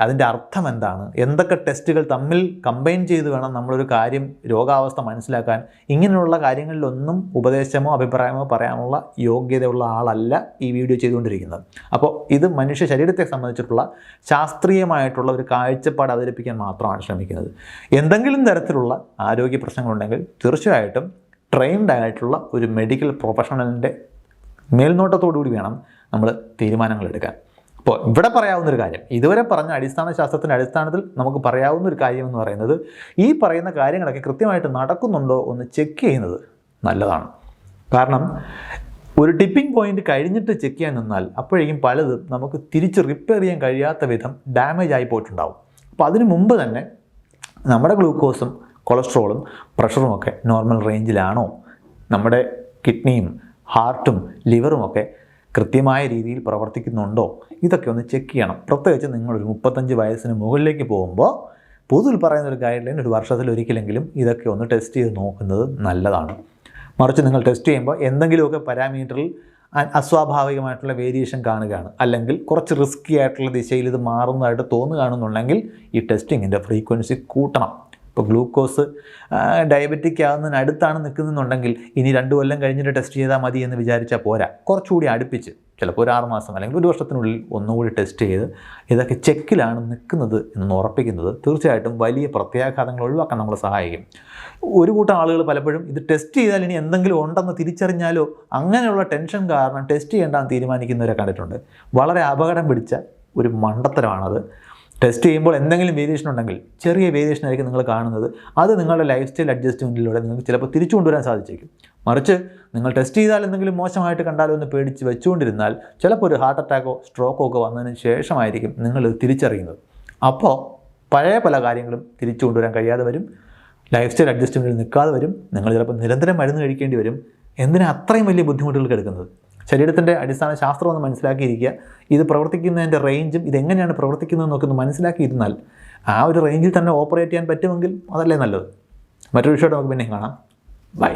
അതിൻ്റെ അർത്ഥം എന്താണ്, എന്തൊക്കെ ടെസ്റ്റുകൾ തമ്മിൽ കമ്പൈൻ ചെയ്ത് വേണം നമ്മളൊരു കാര്യം രോഗാവസ്ഥ മനസ്സിലാക്കാൻ, ഇങ്ങനെയുള്ള കാര്യങ്ങളിലൊന്നും ഉപദേശമോ അഭിപ്രായമോ പറയാനുള്ള യോഗ്യതയുള്ള ആളല്ല ഈ വീഡിയോ ചെയ്തുകൊണ്ടിരിക്കുന്നത്. അപ്പോൾ ഇത് മനുഷ്യ ശരീരത്തെ സംബന്ധിച്ചിട്ടുള്ള ശാസ്ത്രീയമായിട്ടുള്ള ഒരു കാഴ്ചപ്പാട് അവതരിപ്പിക്കാൻ മാത്രമാണ് ശ്രമിക്കുന്നത്. എന്തെങ്കിലും തരത്തിലുള്ള ആരോഗ്യ പ്രശ്നങ്ങളുണ്ടെങ്കിൽ തീർച്ചയായിട്ടും ട്രെയിൻഡ് ആയിട്ടുള്ള ഒരു മെഡിക്കൽ പ്രൊഫഷണലിൻ്റെ മേൽനോട്ടത്തോടുകൂടി വേണം നമ്മൾ തീരുമാനങ്ങൾ എടുക്കാൻ. അപ്പോൾ ഇവിടെ പറയാവുന്നൊരു കാര്യം, ഇതുവരെ പറഞ്ഞ അടിസ്ഥാന ശാസ്ത്രത്തിൻ്റെ അടിസ്ഥാനത്തിൽ നമുക്ക് പറയാവുന്ന ഒരു കാര്യം എന്ന് പറയുന്നത്, ഈ പറയുന്ന കാര്യങ്ങളൊക്കെ കൃത്യമായിട്ട് നടക്കുന്നുണ്ടോ ഒന്ന് ചെക്ക് ചെയ്യുന്നത് നല്ലതാണ്. കാരണം ഒരു ടിപ്പിംഗ് പോയിന്റ് കഴിഞ്ഞിട്ട് ചെക്ക് ചെയ്യാൻ നിന്നാൽ അപ്പോഴേക്കും പലതും നമുക്ക് തിരിച്ച് റിപ്പയർ ചെയ്യാൻ കഴിയാത്ത വിധം ഡാമേജ് ആയി പോയിട്ടുണ്ടാവും. അപ്പോൾ അതിനു മുമ്പ് തന്നെ നമ്മുടെ ഗ്ലൂക്കോസും കൊളസ്ട്രോളും പ്രഷറും ഒക്കെ നോർമൽ റേഞ്ചിലാണോ, നമ്മുടെ കിഡ്നിയും ഹാർട്ടും ലിവറും ഒക്കെ കൃത്യമായ രീതിയിൽ പ്രവർത്തിക്കുന്നുണ്ടോ, ഇതൊക്കെ ഒന്ന് ചെക്ക് ചെയ്യണം. പ്രത്യേകിച്ച് നിങ്ങളൊരു 35 വയസ്സിന് മുകളിലേക്ക് പോകുമ്പോൾ പൊതുവിൽ പറയുന്നൊരു ഗൈഡ് ലൈൻ, ഒരു വർഷത്തിൽ ഒരിക്കലെങ്കിലും ഇതൊക്കെ ഒന്ന് ടെസ്റ്റ് ചെയ്ത് നോക്കുന്നത് നല്ലതാണ്. മറിച്ച് നിങ്ങൾ ടെസ്റ്റ് ചെയ്യുമ്പോൾ എന്തെങ്കിലുമൊക്കെ പാരാമീറ്ററിൽ അസ്വാഭാവികമായിട്ടുള്ള വേരിയേഷൻ കാണുകയാണ്, അല്ലെങ്കിൽ കുറച്ച് റിസ്കി ആയിട്ടുള്ള ദിശയിൽ ഇത് മാറുന്നതായിട്ട് തോന്നുകയാണെന്നുണ്ടെങ്കിൽ ഈ ടെസ്റ്റിങ്ങിൻ്റെ ഫ്രീക്വൻസി കൂട്ടണം. ഇപ്പോൾ ഗ്ലൂക്കോസ് ഡയബറ്റിക് ആകുന്നതിനടുത്താണ് നിൽക്കുന്നുണ്ടെങ്കിൽ ഇനി 2 കൊല്ലം കഴിഞ്ഞിട്ട് ടെസ്റ്റ് ചെയ്താൽ മതി എന്ന് വിചാരിച്ചാൽ പോരാ. കുറച്ചുകൂടി അടുപ്പിച്ച്, ചിലപ്പോൾ ഒരു 6 മാസം അല്ലെങ്കിൽ 1 വർഷത്തിനുള്ളിൽ ഒന്നുകൂടി ടെസ്റ്റ് ചെയ്ത് ഇതൊക്കെ ചെക്കിലാണ് നിൽക്കുന്നത് എന്ന് ഉറപ്പിക്കുന്നത് തീർച്ചയായിട്ടും വലിയ പ്രത്യാഘാതങ്ങൾ ഒഴിവാക്കാൻ നമ്മളെ സഹായിക്കും. ഒരു കൂട്ടം ആളുകൾ പലപ്പോഴും ഇത് ടെസ്റ്റ് ചെയ്താൽ ഇനി എന്തെങ്കിലും ഉണ്ടെന്ന് തിരിച്ചറിഞ്ഞാലോ അങ്ങനെയുള്ള ടെൻഷൻ കാരണം ടെസ്റ്റ് ചെയ്യേണ്ടെന്ന് തീരുമാനിക്കുന്നവരെ കണ്ടിട്ടുണ്ട്. വളരെ അപകടം പിടിച്ച ഒരു മണ്ടത്തരമാണത്. ടെസ്റ്റ് ചെയ്യുമ്പോൾ എന്തെങ്കിലും വേരിയേഷൻ ഉണ്ടെങ്കിൽ, ചെറിയ വേരിയേഷൻ ആയിരിക്കും നിങ്ങൾ കാണുന്നത്, അത് നിങ്ങളുടെ ലൈഫ് സ്റ്റൈൽ അഡ്ജസ്റ്റ്മെൻറ്റിലൂടെ നിങ്ങൾക്ക് ചിലപ്പോൾ തിരിച്ചു കൊണ്ടുവരാൻ സാധിച്ചേക്കും. മറിച്ച് നിങ്ങൾ ടെസ്റ്റ് ചെയ്താൽ എന്തെങ്കിലും മോശമായിട്ട് കണ്ടാലോ എന്ന് പേടിച്ച് വെച്ചുകൊണ്ടിരുന്നാൽ ചിലപ്പോൾ ഒരു ഹാർട്ട് അറ്റാക്കോ സ്ട്രോക്കോ ഒക്കെ വന്നതിന് ശേഷമായിരിക്കും നിങ്ങൾ തിരിച്ചറിയുന്നത്. അപ്പോൾ പഴയ പല കാര്യങ്ങളും തിരിച്ചു കൊണ്ടുവരാൻ കഴിയാതെ വരും, ലൈഫ് സ്റ്റൈൽ അഡ്ജസ്റ്റ്മെൻറ്റിൽ നിൽക്കാതെ വരും, നിങ്ങൾ ചിലപ്പോൾ നിരന്തരം മരുന്ന് കഴിക്കേണ്ടി വരും. എന്തിനാ അത്രയും വലിയ ബുദ്ധിമുട്ടുകൾ എടുക്കുന്നത്? ശരീരത്തിൻ്റെ അടിസ്ഥാന ശാസ്ത്രം ഒന്ന് മനസ്സിലാക്കിയിരിക്കുക. ഇത് പ്രവർത്തിക്കുന്നതിൻ്റെ റേഞ്ചും ഇതെങ്ങനെയാണ് പ്രവർത്തിക്കുന്നതെന്നൊക്കെ ഒന്ന് മനസ്സിലാക്കിയിരുന്നാൽ ആ ഒരു റേഞ്ചിൽ തന്നെ ഓപ്പറേറ്റ് ചെയ്യാൻ പറ്റുമെങ്കിൽ അതല്ലേ നല്ലത്. മറ്റൊരു വിഷയമായിട്ട് നമുക്ക് പിന്നെ കാണാം. ബൈ.